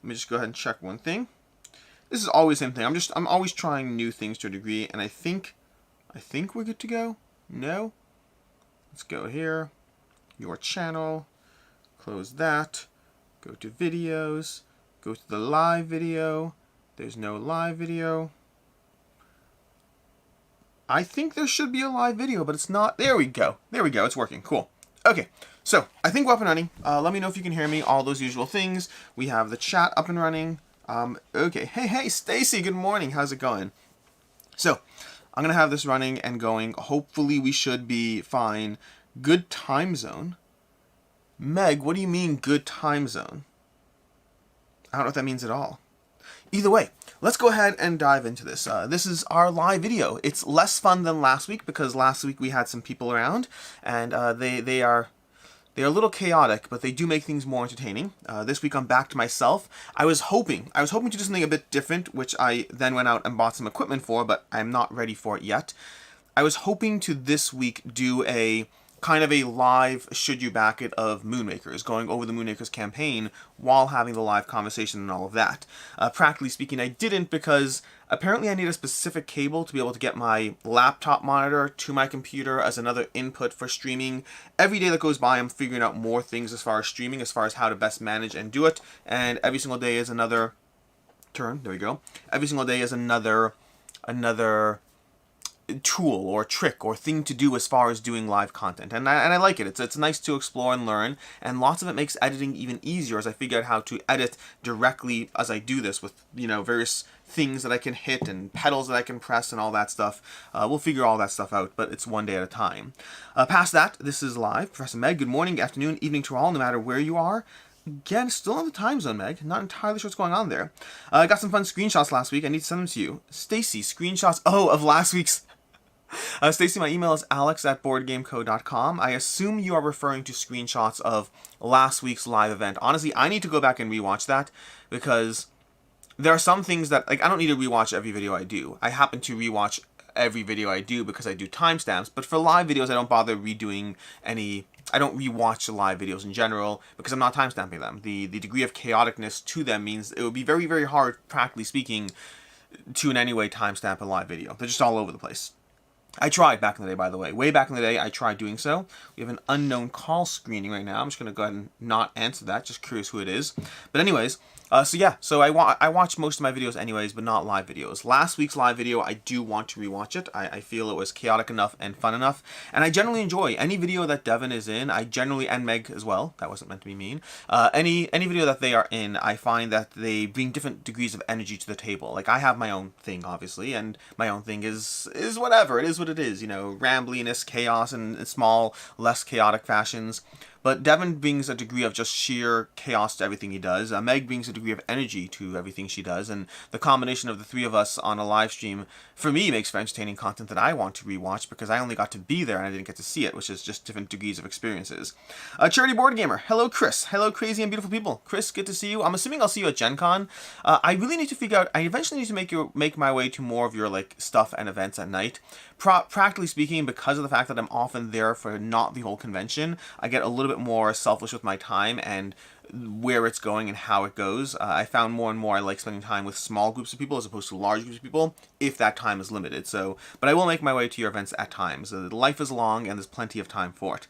me just go ahead and check one thing. This is always the same thing. I'm always trying new things to a degree, and I think we're good to go. No? Let's go here. Your channel. Close that. Go to videos. Go to the live video. There's no live video. I think there should be a live video, but it's not. There we go. There we go. It's working. Cool. Okay. So, I think we're up and running. Let me know if you can hear me. All those usual things. We have the chat up and running. Okay. Hey, Stacy. Good morning. How's it going? So, I'm going to have this running and going. Hopefully, we should be fine. Good time zone. Meg, what do you mean good time zone? I don't know what that means at all. Either way, let's go ahead and dive into this. This is our live video. It's less fun than last week because last week we had some people around, and they are a little chaotic, but they do make things more entertaining. This week I'm back to myself. I was hoping to do something a bit different, which I then went out and bought some equipment for, but I'm not ready for it yet. I was hoping to this week do a kind of a live should you back it of Moonmakers, going over the Moonmakers campaign while having the live conversation and all of that. Practically speaking, I didn't because apparently I need a specific cable to be able to get my laptop monitor to my computer as another input for streaming. Every day that goes by, I'm figuring out more things as far as streaming, as far as how to best manage and do it, and every single day is another turn. There we go. Every single day is another tool or trick or thing to do as far as doing live content, and I like it. It's nice to explore and learn, and lots of it makes editing even easier as I figure out how to edit directly as I do this with, you know, various things that I can hit and pedals that I can press and all that stuff. We'll figure all that stuff out, but it's one day at a time. Past that, this is live. Professor Meg, good morning, afternoon, evening to all, no matter where you are. Again, still in the time zone, Meg. Not entirely sure what's going on there. I got some fun screenshots last week. I need to send them to you. Stacy, screenshots, of last week's. Stacy, my email is alex@boardgameco.com. I assume you are referring to screenshots of last week's live event. Honestly, I need to go back and rewatch that because there are some things that, like, I don't need to rewatch every video I do. I happen to rewatch every video I do because I do timestamps, but for live videos, I don't bother redoing any. I don't rewatch the live videos in general because I'm not timestamping them. The degree of chaoticness to them means it would be very, very hard, practically speaking, to in any way timestamp a live video. They're just all over the place. I tried back in the day, by the way. Way back in the day, I tried doing so. We have an unknown call screening right now. I'm just going to go ahead and not answer that. Just curious who it is. But anyways, so I watch most of my videos anyways, but not live videos. Last week's live video, I do want to rewatch it. I feel it was chaotic enough and fun enough. And I generally enjoy any video that Devin is in. And Meg as well. That wasn't meant to be mean. Any video that they are in, I find that they bring different degrees of energy to the table. Like, I have my own thing, obviously, and my own thing is whatever. It is what it is, you know, rambliness, chaos, and small, less chaotic fashions. But Devin brings a degree of just sheer chaos to everything he does. Meg brings a degree of energy to everything she does. And the combination of the three of us on a live stream, for me, makes for entertaining content that I want to rewatch because I only got to be there and I didn't get to see it, which is just different degrees of experiences. Charity Board Gamer. Hello, Chris. Hello, crazy and beautiful people. Chris, good to see you. I'm assuming I'll see you at Gen Con. I really need to figure out, I eventually need to make my way to more of your, like, stuff and events at night. Practically speaking, because of the fact that I'm often there for not the whole convention, I get a little bit more selfish with my time and where it's going and how it goes. I found more and more I like spending time with small groups of people as opposed to large groups of people, if that time is limited. So, but I will make my way to your events at times. Life is long and there's plenty of time for it.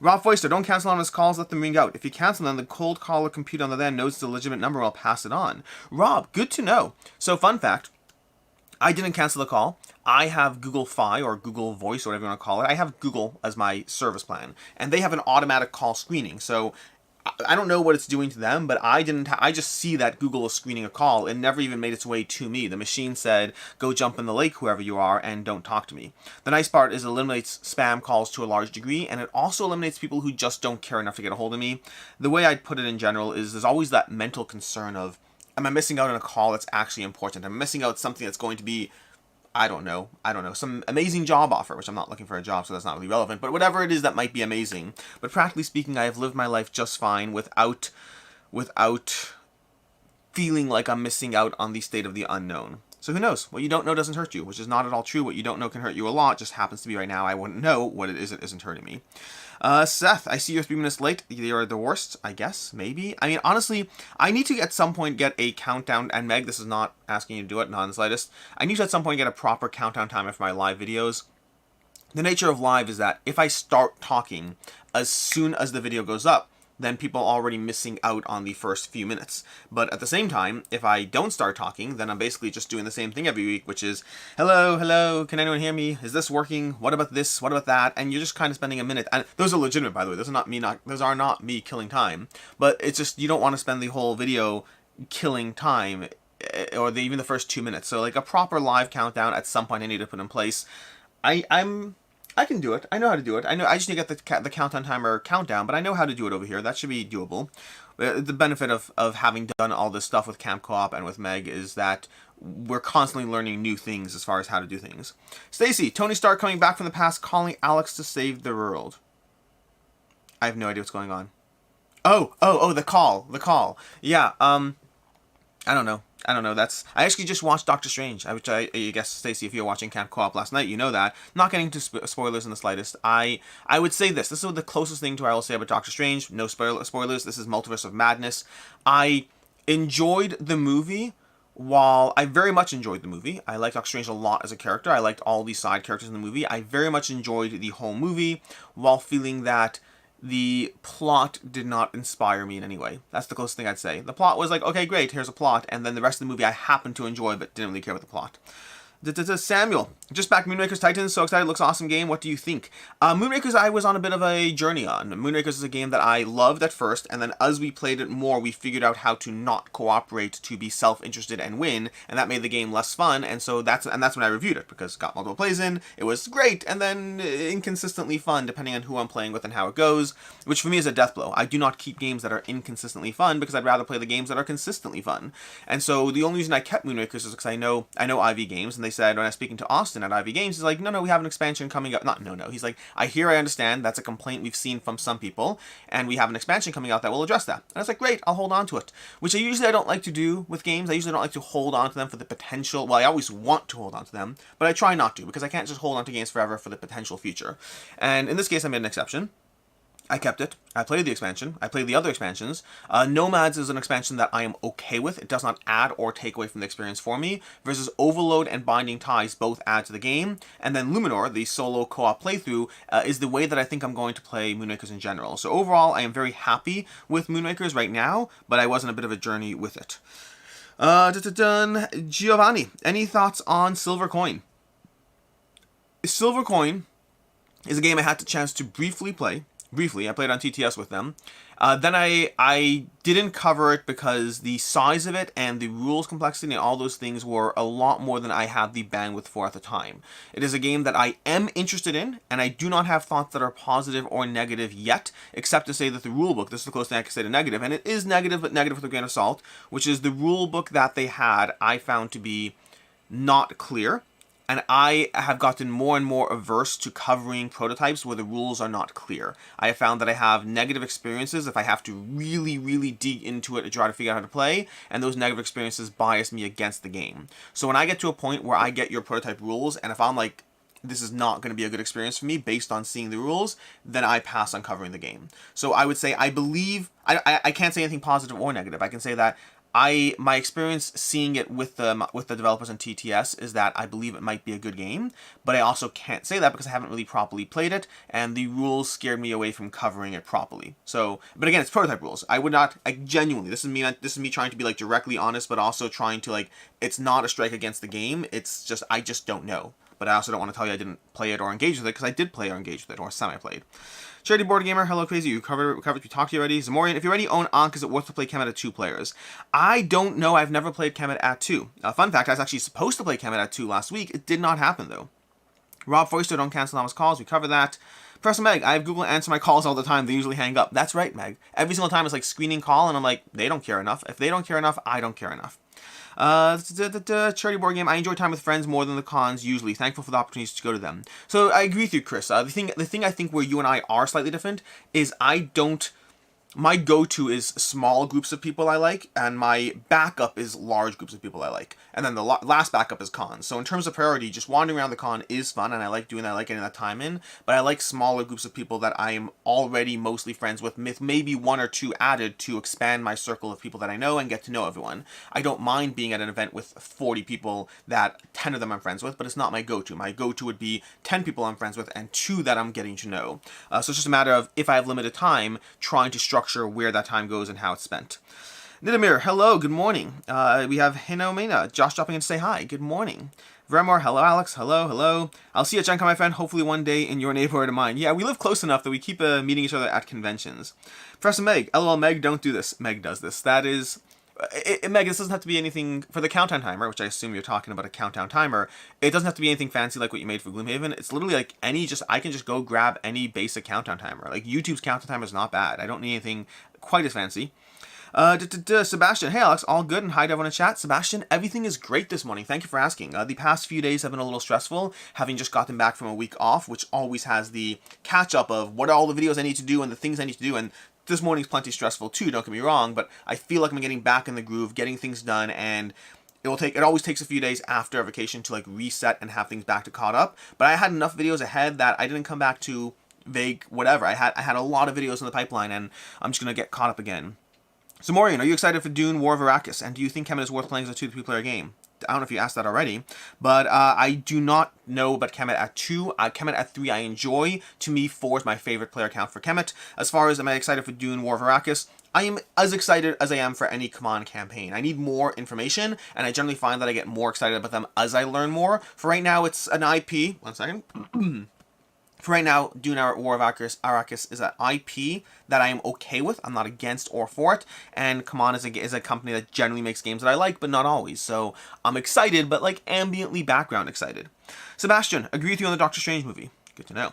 Rob Foister, don't cancel anonymous calls, let them ring out. If you cancel them, the cold caller computer on the other end knows it's a legitimate number and will pass it on. Rob, good to know. So, fun fact, I didn't cancel the call. I have Google Fi or Google Voice or whatever you want to call it. I have Google as my service plan, and they have an automatic call screening. So I don't know what it's doing to them, but I just see that Google is screening a call. It never even made its way to me. The machine said, go jump in the lake, whoever you are, and don't talk to me. The nice part is it eliminates spam calls to a large degree, and it also eliminates people who just don't care enough to get a hold of me. The way I'd put it in general is there's always that mental concern of, am I missing out on a call that's actually important? Am I missing out something that's going to be, I don't know, some amazing job offer, which I'm not looking for a job, so that's not really relevant, but whatever it is that might be amazing. But practically speaking, I have lived my life just fine without feeling like I'm missing out on the state of the unknown. So who knows? What you don't know doesn't hurt you, which is not at all true. What you don't know can hurt you a lot, just happens to be right now I wouldn't know what it is that isn't hurting me. Seth, I see you're 3 minutes late. You're the worst, I guess, maybe. I mean, honestly, I need to at some point get a countdown, and Meg, this is not asking you to do it, not in the slightest. I need to at some point get a proper countdown timer for my live videos. The nature of live is that if I start talking as soon as the video goes up, then people are already missing out on the first few minutes. But at the same time, if I don't start talking, then I'm basically just doing the same thing every week, which is, hello, hello, can anyone hear me? Is this working? What about this? What about that? And you're just kind of spending a minute. And those are legitimate, by the way. Those are not me killing time. But it's just, you don't want to spend the whole video killing time, or even the first 2 minutes. So like a proper live countdown at some point I need to put in place. I can do it. I know how to do it. I just need to get the countdown timer countdown, but I know how to do it over here. That should be doable. The benefit of having done all this stuff with Camp Co-op and with Meg is that we're constantly learning new things as far as how to do things. Stacy, Tony Stark coming back from the past, calling Alex to save the world. I have no idea what's going on. Oh, the call. Yeah, I don't know. I actually just watched Doctor Strange, which I guess, Stacey, if you're watching Camp Co-op last night, you know that. Not getting into spoilers in the slightest. I would say this. This is the closest thing to what I will say about Doctor Strange. No spoilers. This is Multiverse of Madness. I enjoyed the movie. I very much enjoyed the movie. I liked Doctor Strange a lot as a character. I liked all these side characters in the movie. I very much enjoyed the whole movie, while feeling that the plot did not inspire me in any way. That's the closest thing I'd say. The plot was like, okay, great, here's a plot, and then the rest of the movie I happened to enjoy, but didn't really care about the plot. Samuel, just back Moonraker's Titans, so excited, looks awesome game, what do you think? Moonraker's I was on a bit of a journey on. Moonraker's is a game that I loved at first, and then as we played it more, we figured out how to not cooperate to be self-interested and win, and that made the game less fun, and so that's when I reviewed it, because it got multiple plays in, it was great, and then inconsistently fun, depending on who I'm playing with and how it goes, which for me is a death blow. I do not keep games that are inconsistently fun, because I'd rather play the games that are consistently fun. And so the only reason I kept Moonraker's is because I know Ivy Games, and they said, when I was speaking to Austin at Ivy Games, he's like, no, we have an expansion coming up. He's like, I understand, that's a complaint we've seen from some people, and we have an expansion coming out that will address that. And I was like, great, I'll hold on to it. Which I don't like to do with games. I usually don't like to hold on to them for the potential, well, I always want to hold on to them, but I try not to, because I can't just hold on to games forever for the potential future. And in this case, I made an exception. I kept it. I played the expansion. I played the other expansions. Nomads is an expansion that I am okay with. It does not add or take away from the experience for me, versus Overload and Binding Ties both add to the game. And then Luminor, the solo co-op playthrough, is the way that I think I'm going to play Moonrakers in general. So overall, I am very happy with Moonrakers right now, but I was on a bit of a journey with it. Giovanni, any thoughts on Silver Coin? Silver Coin is a game I had the chance to briefly play. I played on TTS with them. Then I didn't cover it because the size of it and the rules complexity and all those things were a lot more than I had the bandwidth for at the time. It is a game that I am interested in, and I do not have thoughts that are positive or negative yet, except to say that the rulebook, this is the closest thing I can say to negative, and it is negative, but negative with a grain of salt, which is the rulebook that they had, I found to be not clear. And I have gotten more and more averse to covering prototypes where the rules are not clear. I have found that I have negative experiences if I have to really, really dig into it to try to figure out how to play, and those negative experiences bias me against the game. So when I get to a point where I get your prototype rules, and if I'm like, this is not going to be a good experience for me based on seeing the rules, then I pass on covering the game. So I would say I believe, I can't say anything positive or negative. I can say that my experience seeing it with the developers in TTS is that I believe it might be a good game, but I also can't say that because I haven't really properly played it, and the rules scared me away from covering it properly. So, but again, it's prototype rules. I would not, genuinely, this is me trying to be like directly honest, but also trying to like, it's not a strike against the game. It's just, I just don't know. But I also don't want to tell you I didn't play it or engage with it, because I did play or engage with it, or semi-played. Charity Board Gamer, hello Crazy, we covered, we talked to you already. Zamorian, if you already own Ankh, is it worth to play Kemet at 2 players? I don't know, I've never played Kemet at 2. Fun fact, I was actually supposed to play Kemet at 2 last week, it did not happen though. Rob Foister, don't cancel Thomas calls, we covered that. Professor Meg, I have Google answer my calls all the time, they usually hang up. That's right, Meg. Every single time it's like screening call, and I'm like, they don't care enough. If they don't care enough, I don't care enough. Charity Board Game, I enjoy time with friends more than the cons usually. Thankful for the opportunities to go to them. So I agree with you, Chris. The thing I think where you and I are slightly different is I don't my go-to is small groups of people I like, and my backup is large groups of people I like. And then the last backup is cons. So in terms of priority, just wandering around the con is fun, and I like doing that, I like getting that time in, but I like smaller groups of people that I am already mostly friends with maybe one or two added to expand my circle of people that I know and get to know everyone. I don't mind being at an event with 40 people that 10 of them I'm friends with, but it's not my go-to. My go-to would be 10 people I'm friends with and 2 that I'm getting to know. So it's just a matter of, if I have limited time, trying to structure where that time goes and how it's spent. Nidamir, hello, good morning. We have Hinomena, Josh dropping in to say hi, good morning. Vremor, hello Alex, hello. I'll see you at Gen Con, my friend, hopefully one day in your neighborhood of mine. Yeah, we live close enough that we keep meeting each other at conventions. Professor Meg, LOL Meg, don't do this. Meg does this. That is... Meg, this doesn't have to be anything for the countdown timer, which I assume you're talking about a countdown timer. It doesn't have to be anything fancy like what you made for Gloomhaven. It's literally like I can just go grab any basic countdown timer. Like, YouTube's countdown timer is not bad. I don't need anything quite as fancy. Sebastian, hey Alex, all good, and hi to everyone in chat. Sebastian, everything is great this morning. Thank you for asking. The past few days have been a little stressful, having just gotten back from a week off, which always has the catch up of what are all the videos I need to do and the things I need to do, and this morning's plenty stressful too, don't get me wrong, but I feel like I'm getting back in the groove, getting things done, and it always takes a few days after a vacation to like reset and have things back to caught up. But I had enough videos ahead that I didn't come back to vague whatever. I had a lot of videos in the pipeline, and I'm just gonna get caught up again. So Maureen, are you excited for Dune War of Arrakis? And do you think Kemet is worth playing as a 2 to 3 player game? I don't know if you asked that already, but I do not know about Kemet at 2. Kemet at 3 I enjoy. To me, 4 is my favorite player count for Kemet. As far as am I excited for Dune War of Arrakis, I am as excited as I am for any Command campaign. I need more information, and I generally find that I get more excited about them as I learn more. For right now, it's an IP. One second. For right now, Dune War of Arrakis is an IP that I am okay with. I'm not against or for it. And Command is a company that generally makes games that I like, but not always. So I'm excited, but like ambiently background excited. Sebastian, agree with you on the Doctor Strange movie. Good to know.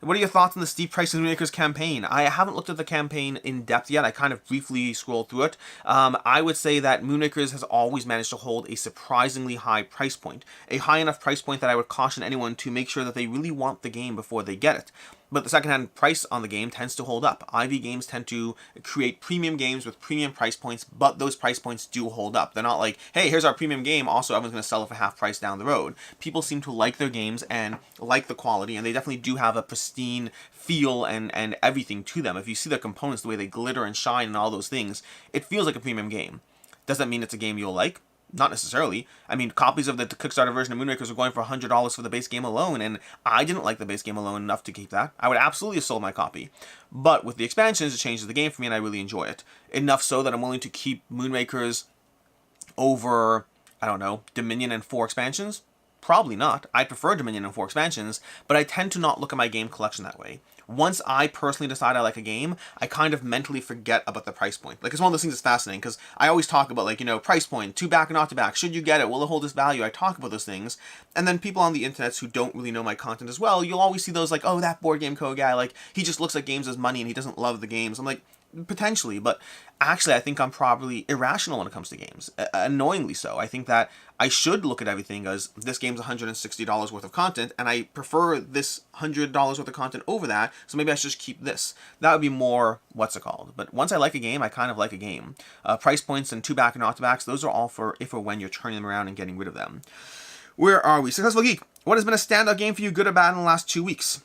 What are your thoughts on the Steep Prices Moonrakers campaign? I haven't looked at the campaign in depth yet. I kind of briefly scrolled through it. I would say that Moonrakers has always managed to hold a surprisingly high price point. A high enough price point that I would caution anyone to make sure that they really want the game before they get it. But the secondhand price on the game tends to hold up. IV games tend to create premium games with premium price points, but those price points do hold up. They're not like, hey, here's our premium game, also everyone's going to sell it for half price down the road. People seem to like their games and like the quality, and they definitely do have a pristine feel and everything to them. If you see the components, the way they glitter and shine and all those things, it feels like a premium game. Does that mean it's a game you'll like? Not necessarily. I mean, copies of the Kickstarter version of Moonrakers are going for $100 for the base game alone, and I didn't like the base game alone enough to keep that. I would absolutely have sold my copy. But with the expansions, it changes the game for me, and I really enjoy it. Enough so that I'm willing to keep Moonrakers over, I don't know, Dominion and 4 expansions? Probably not. I prefer Dominion and 4 expansions, but I tend to not look at my game collection that way. Once I personally decide I like a game, I kind of mentally forget about the price point. Like, it's one of those things that's fascinating, because I always talk about, like, you know, price point, to back or not to back, should you get it, will it hold its value? I talk about those things, and then people on the internet who don't really know my content as well, you'll always see those, like, oh, that BoardGameCo guy, like, he just looks at games as money and he doesn't love the games. I'm like, potentially, but actually I think I'm probably irrational when it comes to games, annoyingly so. I think that I should look at everything as this game's $160 worth of content, and I prefer this $100 worth of content over that, so maybe I should just keep this. That would be more, what's it called? But once I like a game, I kind of like a game. Price points and to back and not to backs, those are all for if or when you're turning them around and getting rid of them. Where are we? Successful Geek, what has been a standout game for you, good or bad, in the last 2 weeks?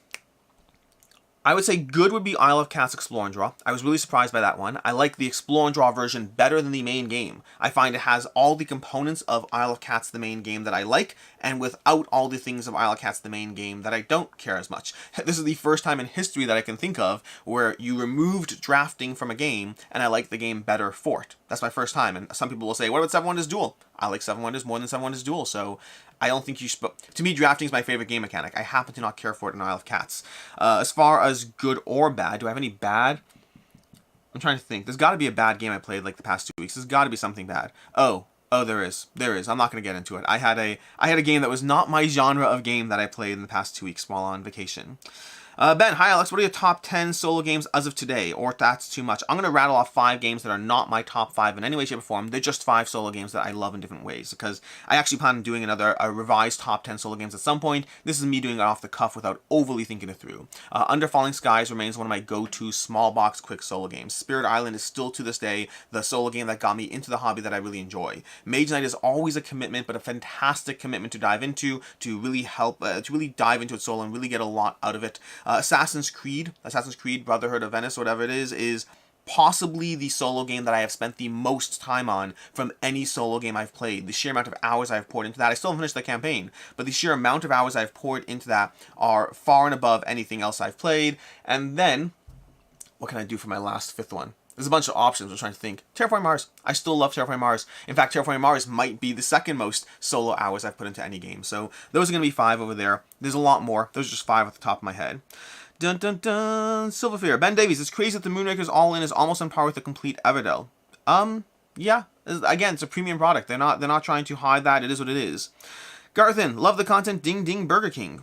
I would say good would be Isle of Cats Explore and Draw. I was really surprised by that one. I like the Explore and Draw version better than the main game. I find it has all the components of Isle of Cats, the main game, that I like, and without all the things of Isle of Cats, the main game, that I don't care as much. This is the first time in history that I can think of where you removed drafting from a game, and I like the game better for it. That's my first time, and some people will say, what about Seven Wonders Duel? I like Seven Wonders more than Seven Wonders Duel, so I don't think you should... To me, drafting is my favorite game mechanic. I happen to not care for it in Isle of Cats. As far as good or bad, do I have any bad? I'm trying to think. There's got to be a bad game I played like the past 2 weeks. There's got to be something bad. Oh, there is. There is. I'm not going to get into it. I had a game that was not my genre of game that I played in the past 2 weeks while on vacation. Ben, hi Alex, what are your top 10 solo games as of today? Or if that's too much, I'm going to rattle off 5 games that are not my top 5 in any way, shape, or form. They're just 5 solo games that I love in different ways, because I actually plan on doing a revised top 10 solo games at some point. This is me doing it off the cuff without overly thinking it through. Under Falling Skies remains one of my go-to small box quick solo games. Spirit Island is still to this day the solo game that got me into the hobby that I really enjoy. Mage Knight is always a commitment, but a fantastic commitment to dive into, to really help, to really dive into it solo and really get a lot out of it. Assassin's Creed Brotherhood of Venice, whatever it is possibly the solo game that I have spent the most time on from any solo game I've played. The sheer amount of hours I've poured into that, I still haven't finished the campaign, but the sheer amount of hours I've poured into that are far and above anything else I've played. And then, what can I do for my last 5th one? There's a bunch of options. I'm trying to think. Terraforming Mars. I still love Terraforming Mars. In fact, Terraforming Mars might be the 2nd most solo hours I've put into any game. So those are going to be 5 over there. There's a lot more. Those are just 5 off the top of my head. Dun dun dun. Silverfear. Ben Davies. It's crazy that the Moonraker's All-In is almost on par with the complete Everdell. Yeah. Again, it's a premium product. They're not trying to hide that. It is what it is. Garthin. Love the content. Ding ding Burger King.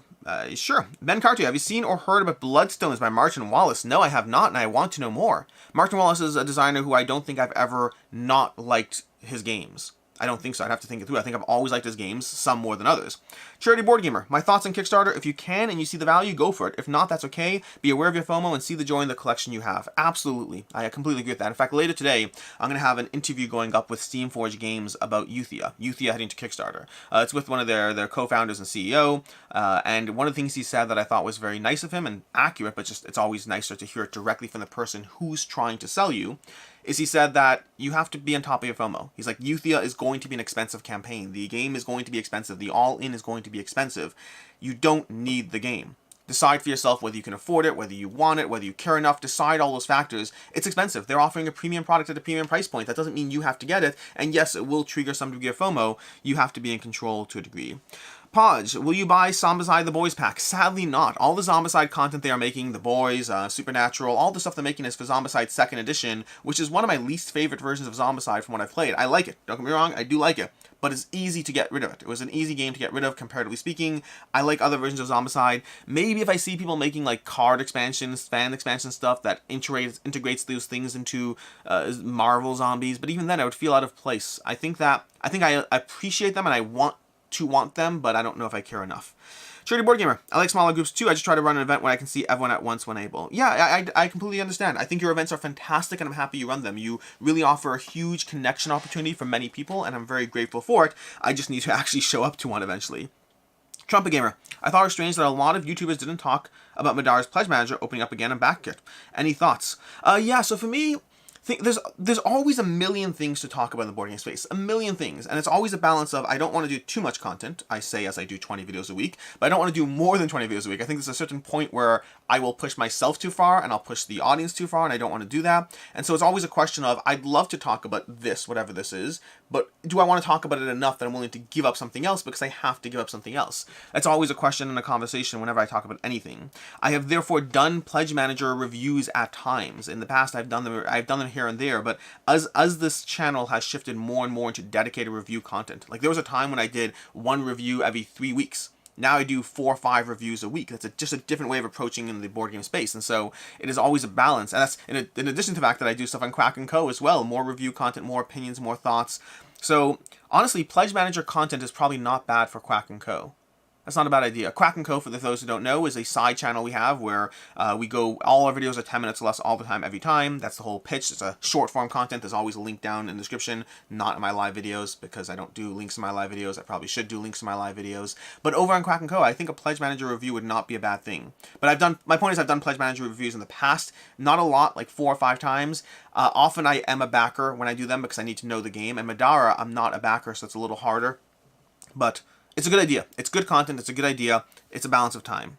Sure. Ben Cartier, have you seen or heard about Bloodstones by Martin Wallace? No, I have not, and I want to know more. Martin Wallace is a designer who I don't think I've ever not liked his games. I don't think so. I'd have to think it through. I think I've always liked his games, some more than others. Charity Board Gamer, my thoughts on Kickstarter. If you can and you see the value, go for it. If not, that's okay. Be aware of your FOMO and see the joy in the collection you have. Absolutely. I completely agree with that. In fact, later today, I'm going to have an interview going up with Steamforge Games about Euthia heading to Kickstarter. It's with one of their co-founders and CEO, and one of the things he said that I thought was very nice of him and accurate, but just it's always nicer to hear it directly from the person who's trying to sell you, is he said that you have to be on top of your FOMO. He's like, Euthia is going to be an expensive campaign. The game is going to be expensive. The all-in is going to be expensive. You don't need the game. Decide for yourself whether you can afford it, whether you want it, whether you care enough. Decide all those factors. It's expensive. They're offering a premium product at a premium price point. That doesn't mean you have to get it. And yes, it will trigger some degree of FOMO. You have to be in control to a degree. Podge, will you buy Zombicide The Boys pack? Sadly not. All the Zombicide content they are making, The Boys, Supernatural, all the stuff they're making is for Zombicide 2nd Edition, which is one of my least favorite versions of Zombicide from what I've played. I like it. Don't get me wrong, I do like it. But it's easy to get rid of it. It was an easy game to get rid of, comparatively speaking. I like other versions of Zombicide. Maybe if I see people making like card expansions, fan expansion stuff that integrates those things into Marvel zombies, but even then I would feel out of place. I think I appreciate them and I want them, but I don't know if I care enough. Charity Board Gamer, I like smaller groups too. I just try to run an event when I can see everyone at once when able. Yeah, I completely understand. I think your events are fantastic and I'm happy you run them. You really offer a huge connection opportunity for many people and I'm very grateful for it. I just need to actually show up to one eventually. Trumpet Gamer, I thought it was strange that a lot of YouTubers didn't talk about Madara's Pledge Manager opening up again and BackKit. Any thoughts? Yeah, so for me, there's always a million things to talk about in the board game space. A million things. And it's always a balance of, I don't want to do too much content. I say as I do 20 videos a week. But I don't want to do more than 20 videos a week. I think there's a certain point where I will push myself too far and I'll push the audience too far and I don't want to do that. And so it's always a question of, I'd love to talk about this, whatever this is, but do I want to talk about it enough that I'm willing to give up something else because I have to give up something else? That's always a question in a conversation whenever I talk about anything. I have therefore done Pledge Manager reviews at times. In the past, I've done them here and there, but as this channel has shifted more and more into dedicated review content. Like there was a time when I did one review every 3 weeks. Now I do 4 or 5 reviews a week. That's just a different way of approaching in the board game space. And so it is always a balance. And that's in addition to the fact that I do stuff on Crack&Co as well. More review content, more opinions, more thoughts. So honestly, Pledge Manager content is probably not bad for Crack&Co. That's not a bad idea. Crack&Co, for those who don't know, is a side channel we have where we go, all our videos are 10 minutes or less all the time, every time. That's the whole pitch. It's a short form content. There's always a link down in the description, not in my live videos, because I don't do links in my live videos. I probably should do links in my live videos. But over on Crack&Co, I think a Pledge Manager review would not be a bad thing. But my point is I've done Pledge Manager reviews in the past, not a lot, like 4 or 5 times. Often I am a backer when I do them because I need to know the game. And Madara, I'm not a backer, so it's a little harder. But it's a good idea. It's good content. It's a good idea. It's a balance of time.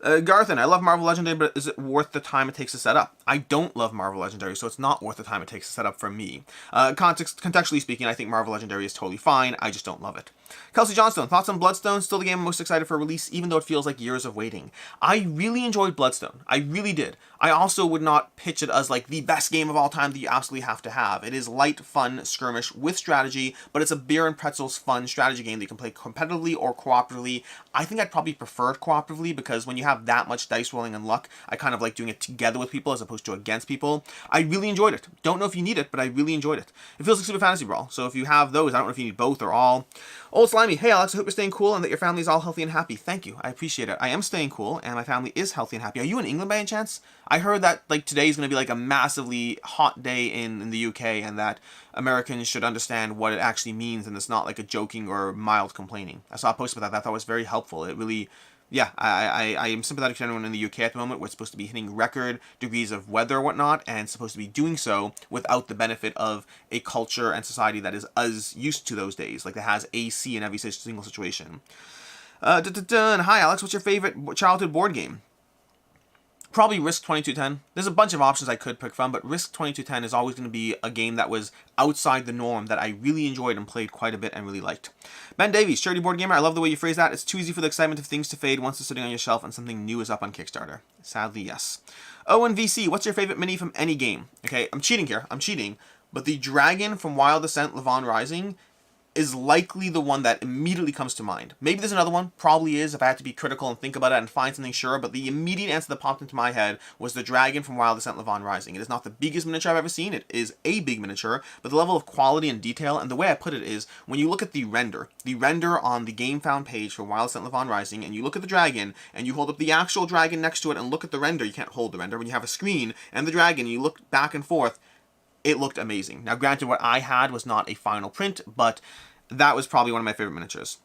Garthin, I love Marvel Legendary, but is it worth the time it takes to set up? I don't love Marvel Legendary, so it's not worth the time it takes to set up for me. Contextually speaking, I think Marvel Legendary is totally fine. I just don't love it. Kelsey Johnstone, thoughts on Bloodstone? Still the game I'm most excited for release, even though it feels like years of waiting. I really enjoyed Bloodstone. I really did. I also would not pitch it as like the best game of all time that you absolutely have to have. It is light, fun, skirmish with strategy, but it's a beer and pretzels fun strategy game that you can play competitively or cooperatively. I think I'd probably prefer it cooperatively because when you have that much dice rolling and luck, I kind of like doing it together with people as opposed to against people. I really enjoyed it. Don't know if you need it, but I really enjoyed it. It feels like Super Fantasy Brawl, so if you have those, I don't know if you need both or all. Old Slimy, hey Alex, I hope you're staying cool and that your family is all healthy and happy. Thank you, I appreciate it. I am staying cool and my family is healthy and happy. Are you in England by any chance? I heard that like today is going to be like a massively hot day in the UK and that Americans should understand what it actually means and it's not like a joking or mild complaining. I saw a post about that. I thought was very helpful. It really, yeah, I am sympathetic to anyone in the UK at the moment. We're supposed to be hitting record degrees of weather or whatnot and supposed to be doing so without the benefit of a culture and society that is as used to those days, like that has AC in every single situation. Hi Alex, what's your favorite childhood board game? Probably Risk 2210. There's a bunch of options I could pick from, but Risk 2210 is always going to be a game that was outside the norm that I really enjoyed and played quite a bit and really liked. Ben Davies, Charity Board Gamer, I love the way you phrase that. It's too easy for the excitement of things to fade once it's sitting on your shelf and something new is up on Kickstarter. Sadly, yes. Owen VC, what's your favorite mini from any game? Okay, I'm cheating here. I'm cheating. But the dragon from Wild Descent Levon Rising is likely the one that immediately comes to mind. Maybe there's another one, probably is, if I had to be critical and think about it and find something sure, but the immediate answer that popped into my head was the dragon from Wild Descent Levon Rising. It is not the biggest miniature I've ever seen, it is a big miniature, but the level of quality and detail, and the way I put it is, when you look at the render on the GameFound page for Wild Descent Levon Rising, and you look at the dragon, and you hold up the actual dragon next to it and look at the render, you can't hold the render, when you have a screen and the dragon, you look back and forth, it looked amazing. Now granted, what I had was not a final print, but that was probably one of my favorite miniatures.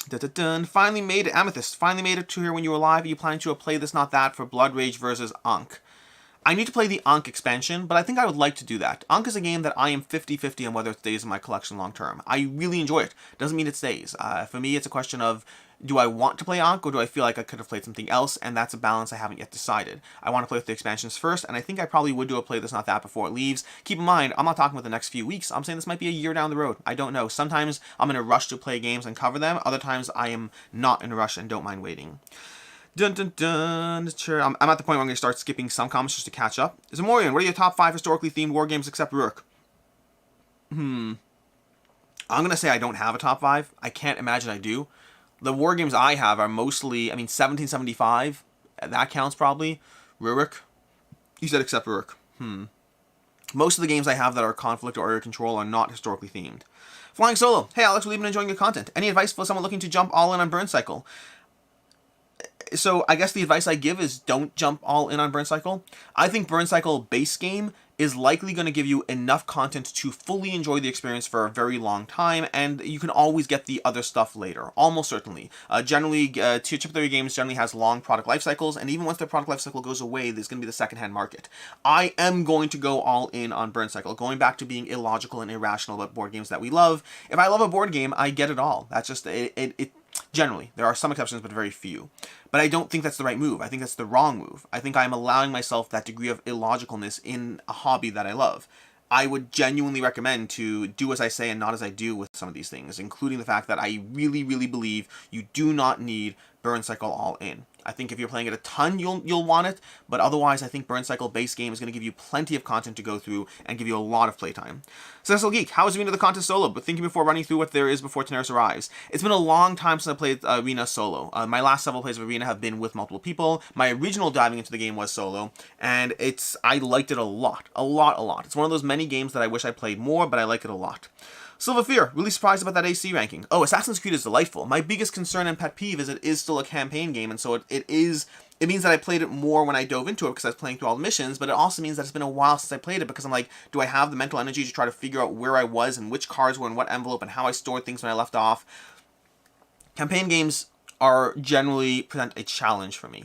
Finally made it. Amethyst. Finally made it to here when you were live. Are you planning to play this, not that, for Blood Rage versus Ankh? I need to play the Ankh expansion, but I think I would like to do that. Ankh is a game that I am 50-50 on whether it stays in my collection long term. I really enjoy it. Doesn't mean it stays. For me, it's a question of, do I want to play Ankh or do I feel like I could have played something else? And that's a balance I haven't yet decided. I want to play with the expansions first, and I think I probably would do a play this, not that before it leaves. Keep in mind, I'm not talking about the next few weeks. I'm saying this might be a year down the road. I don't know. Sometimes I'm in a rush to play games and cover them. Other times I am not in a rush and don't mind waiting. Sure. I'm at the point where I'm going to start skipping some comments just to catch up. Zamorian, what are your top 5 historically themed war games except Rourke? I'm going to say I don't have a top 5. I can't imagine I do. The war games I have are mostly, 1775. That counts probably. Rurik. You said except Rurik. Most of the games I have that are conflict or area control are not historically themed. Flying Solo. Hey Alex, really been enjoying your content. Any advice for someone looking to jump all in on Burn Cycle? So I guess the advice I give is don't jump all in on Burn Cycle. I think Burn Cycle base game is likely going to give you enough content to fully enjoy the experience for a very long time, and you can always get the other stuff later, almost certainly. Generally, tier chip theory games generally has long product life cycles, and even once their product life cycle goes away, there's going to be the secondhand market. I am going to go all in on Burn Cycle, going back to being illogical and irrational about board games that we love. If I love a board game, I get it all. That's just it. Generally, there are some exceptions, but very few. But I don't think that's the right move. I think that's the wrong move. I think I'm allowing myself that degree of illogicalness in a hobby that I love. I would genuinely recommend to do as I say and not as I do with some of these things, including the fact that I really, really believe you do not need Burn Cycle all in. I think if you're playing it a ton, you'll want it, but otherwise I think Burn Cycle base game is going to give you plenty of content to go through and give you a lot of playtime. Cecil Geek, how is Arena the contest solo? But thinking before running through what there is before Tenaris arrives. It's been a long time since I played Arena solo. My last several plays of Arena have been with multiple people. My original diving into the game was solo, and I liked it a lot. A lot. It's one of those many games that I wish I played more, but I like it a lot. Silver Fear, really surprised about that AC ranking. Oh, Assassin's Creed is delightful. My biggest concern and pet peeve is it is still a campaign game, and so it means that I played it more when I dove into it because I was playing through all the missions, but it also means that it's been a while since I played it because I'm like, do I have the mental energy to try to figure out where I was and which cards were in what envelope and how I stored things when I left off? Campaign games are generally present a challenge for me.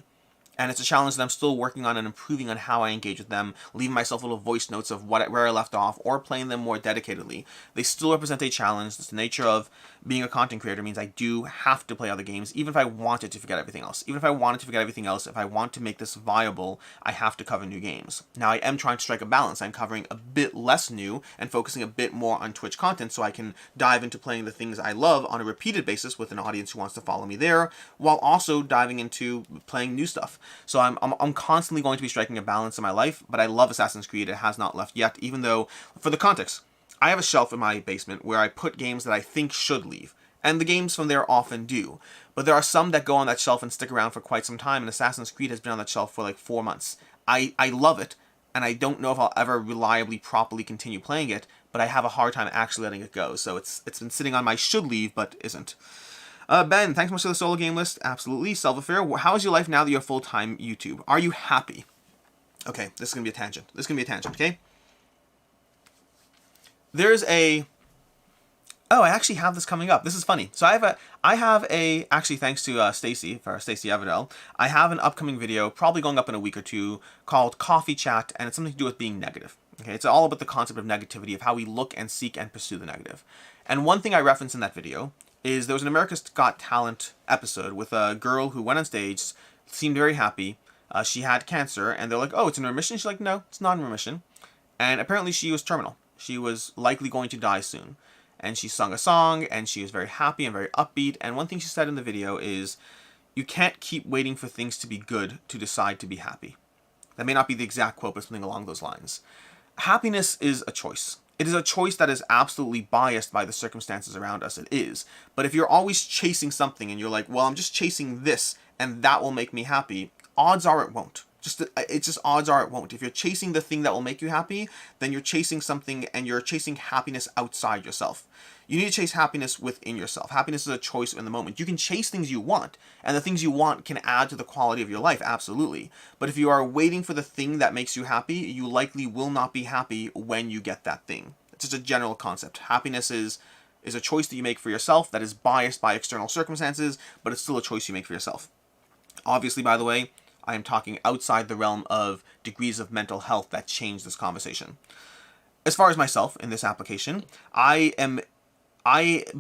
And it's a challenge that I'm still working on and improving on how I engage with them, leaving myself little voice notes of where I left off, or playing them more dedicatedly. They still represent a challenge. It's the nature of being a content creator means I do have to play other games, even if I wanted to forget everything else. Even if I wanted to forget everything else, if I want to make this viable, I have to cover new games. Now, I am trying to strike a balance. I'm covering a bit less new and focusing a bit more on Twitch content so I can dive into playing the things I love on a repeated basis with an audience who wants to follow me there, while also diving into playing new stuff. So I'm constantly going to be striking a balance in my life, but I love Assassin's Creed. It has not left yet, even though, for the context, I have a shelf in my basement where I put games that I think should leave, and the games from there often do. But there are some that go on that shelf and stick around for quite some time, and Assassin's Creed has been on that shelf for like 4 months. I love it, and I don't know if I'll ever reliably, properly continue playing it, but I have a hard time actually letting it go. So it's been sitting on my should leave, but isn't. Ben, thanks so much for the solo game list. Absolutely. Self-affair. How is your life now that you're full-time YouTube? Are you happy? Okay, this is going to be a tangent. Okay? There's a... Oh, I actually have this coming up. This is funny. So I have a actually, thanks to Stacy Everdell, I have an upcoming video, probably going up in a week or two, called Coffee Chat, and it's something to do with being negative. Okay, it's all about the concept of negativity, of how we look and seek and pursue the negative. And one thing I reference in that video is there was an America's Got Talent episode with a girl who went on stage, seemed very happy. She had cancer, and they're like, oh, it's in remission? She's like, no, it's not in remission. And apparently she was terminal. She was likely going to die soon. And she sung a song, and she was very happy and very upbeat. And one thing she said in the video is, you can't keep waiting for things to be good to decide to be happy. That may not be the exact quote, but something along those lines. Happiness is a choice. It is a choice that is absolutely biased by the circumstances around us. It is. But if you're always chasing something and you're like, well, I'm just chasing this and that will make me happy, odds are it won't. It's just odds are it won't. If you're chasing the thing that will make you happy, then you're chasing something and you're chasing happiness outside yourself. You need to chase happiness within yourself. Happiness is a choice in the moment. You can chase things you want, and the things you want can add to the quality of your life, absolutely. But if you are waiting for the thing that makes you happy, you likely will not be happy when you get that thing. It's just a general concept. Happiness is a choice that you make for yourself that is biased by external circumstances, but it's still a choice you make for yourself. Obviously, by the way, I am talking outside the realm of degrees of mental health that change this conversation. As far as myself in this application,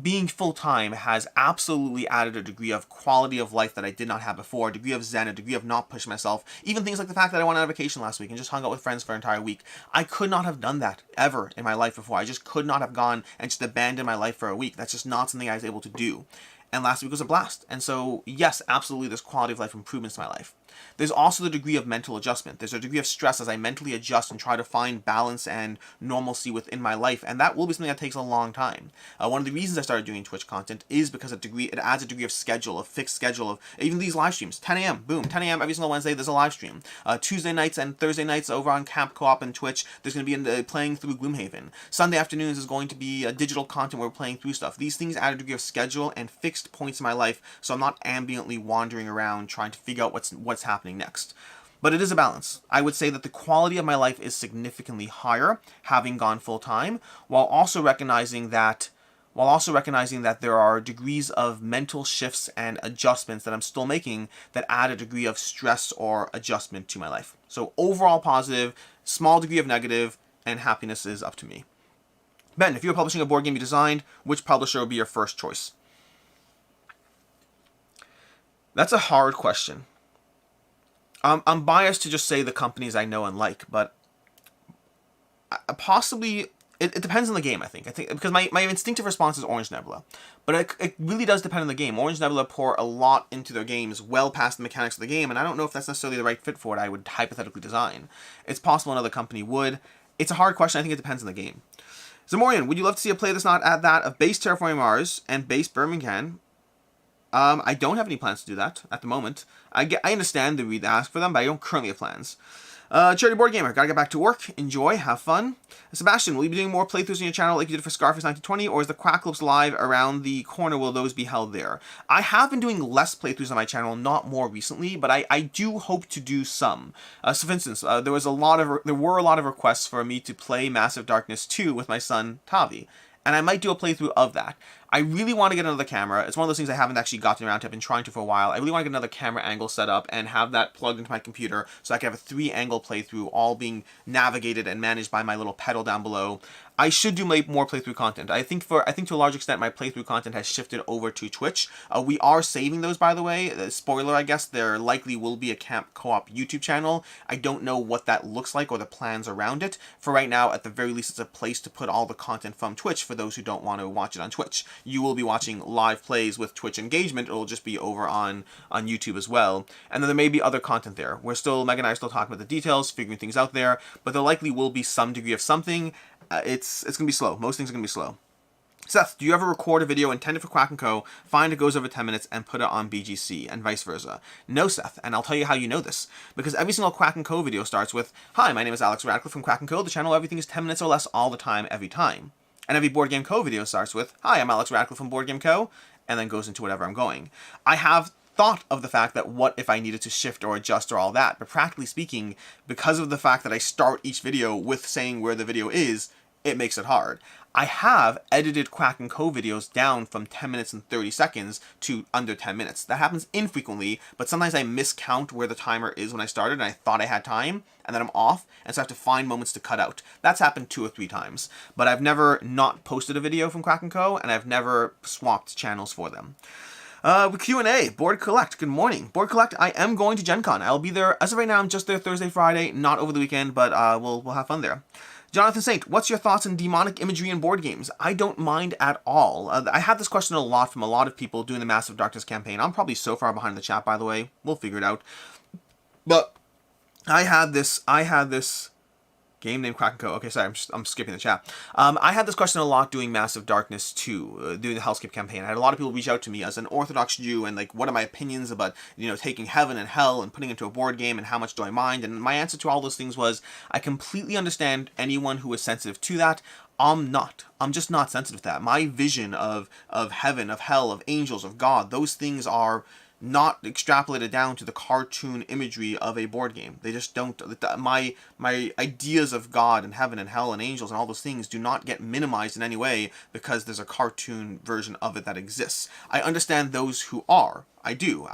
being full-time has absolutely added a degree of quality of life that I did not have before, a degree of zen, a degree of not pushing myself, even things like the fact that I went on vacation last week and just hung out with friends for an entire week. I could not have done that ever in my life before. I just could not have gone and just abandoned my life for a week. That's just not something I was able to do. And last week was a blast. And so, yes, absolutely, there's quality of life improvements in my life. There's also the degree of mental adjustment. There's a degree of stress as I mentally adjust and try to find balance and normalcy within my life, and that will be something that takes a long time. One of the reasons I started doing Twitch content is because it adds a degree of schedule, a fixed schedule of even these live streams. 10 a.m., boom, 10 a.m. every single Wednesday, there's a live stream. Tuesday nights and Thursday nights over on Camp Co-op and Twitch, there's going to be playing through Gloomhaven. Sunday afternoons is going to be digital content where we're playing through stuff. These things add a degree of schedule and fixed points in my life, so I'm not ambiently wandering around trying to figure out what's happening next. But it is a balance. I would say that the quality of my life is significantly higher having gone full-time, while also recognizing that there are degrees of mental shifts and adjustments that I'm still making that add a degree of stress or adjustment to my life. So overall positive, small degree of negative, and happiness is up to me. Ben, if you were publishing a board game you designed, which publisher would be your first choice? That's a hard question. I'm biased to just say the companies I know and like, but possibly it depends on the game. I think because my instinctive response is Orange Nebula, but it really does depend on the game. Orange Nebula pour a lot into their games, well past the mechanics of the game, and I don't know if that's necessarily the right fit for what I would hypothetically design. It's possible another company would. It's a hard question. I think it depends on the game. Zamorian, would you love to see a play that's not at that of base Terraforming Mars and base Birmingham? I don't have any plans to do that at the moment. I understand the read ask for them, but I don't currently have plans. Charity Board Gamer, gotta get back to work. Enjoy, have fun. Sebastian, will you be doing more playthroughs on your channel like you did for Scarface 1920, or is the Quacklips live around the corner? Will those be held there? I have been doing less playthroughs on my channel, not more recently, but I do hope to do some. So for instance, there were a lot of requests for me to play Massive Darkness 2 with my son Tavi. And I might do a playthrough of that. I really want to get another camera. It's one of those things I haven't actually gotten around to. I've been trying to for a while. I really want to get another camera angle set up and have that plugged into my computer so I can have a 3-angle playthrough, all being navigated and managed by my little pedal down below. I should do more playthrough content. I think to a large extent my playthrough content has shifted over to Twitch. We are saving those, by the way. Spoiler, I guess, there likely will be a Camp Co-op YouTube channel. I don't know what that looks like or the plans around it. For right now, at the very least, it's a place to put all the content from Twitch for those who don't want to watch it on Twitch. You will be watching live plays with Twitch engagement. It will just be over on YouTube as well. And then there may be other content there. Meg and I are still talking about the details, figuring things out there, but there likely will be some degree of something. It's going to be slow. Most things are going to be slow. Seth, do you ever record a video intended for Quack & Co., find it goes over 10 minutes, and put it on BGC, and vice versa? No, Seth, and I'll tell you how you know this. Because every single Quack & Co. video starts with, "Hi, my name is Alex Radcliffe from Quack & Co., the channel where everything is 10 minutes or less all the time, every time." And every BoardGameCo video starts with, "Hi, I'm Alex Radcliffe from BoardGameCo," and then goes into whatever I'm going. I have thought of the fact that what if I needed to shift or adjust or all that, but practically speaking, because of the fact that I start each video with saying where the video is, it makes it hard. I have edited Quack & Co. videos down from 10 minutes and 30 seconds to under 10 minutes. That happens infrequently, but sometimes I miscount where the timer is when I started and I thought I had time, and then I'm off, and so I have to find moments to cut out. That's happened 2 or 3 times, but I've never not posted a video from Quack & Co., and I've never swapped channels for them. With Q&A, Board Collect, good morning. Board Collect, I am going to Gen Con. I'll be there, as of right now, I'm just there Thursday, Friday, not over the weekend, but we'll have fun there. Jonathan Saint, what's your thoughts on demonic imagery in board games? I don't mind at all. I had this question a lot from a lot of people doing the Massive Darkness campaign. I'm probably so far behind the chat, by the way. We'll figure it out. But I had this game named Quack & Co. Okay, sorry, I'm skipping the chat. I had this question a lot doing Massive Darkness 2, doing the Hellscape campaign. I had a lot of people reach out to me as an Orthodox Jew and like, what are my opinions about, taking heaven and hell and putting it into a board game and how much do I mind? And my answer to all those things was, I completely understand anyone who is sensitive to that. I'm not. I'm just not sensitive to that. My vision of heaven, of hell, of angels, of God, those things are not extrapolated down to the cartoon imagery of a board game. They just don't. My ideas of God and heaven and hell and angels and all those things do not get minimized in any way because there's a cartoon version of it that exists. I understand those who are. I do.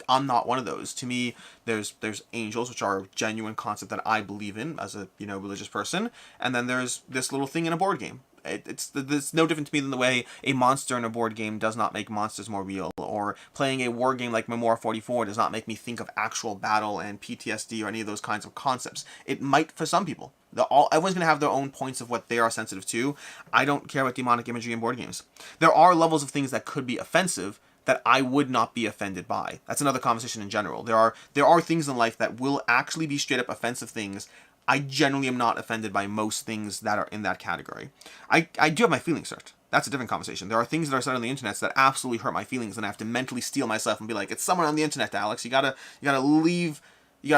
I'm not one of those. To me, there's angels, which are a genuine concept that I believe in as a religious person, and then there's this little thing in a board game. It's no different to me than the way a monster in a board game does not make monsters more real, or playing a war game like Memoir 44 does not make me think of actual battle and PTSD or any of those kinds of concepts. It might for some people. Everyone's going to have their own points of what they are sensitive to. I don't care about demonic imagery in board games. There are levels of things that could be offensive that I would not be offended by. That's another conversation in general. There are things in life that will actually be straight up offensive things. I generally am not offended by most things that are in that category. I do have my feelings hurt. That's a different conversation. There are things that are said on the internet that absolutely hurt my feelings, and I have to mentally steel myself and be like, it's someone on the internet, Alex. You gotta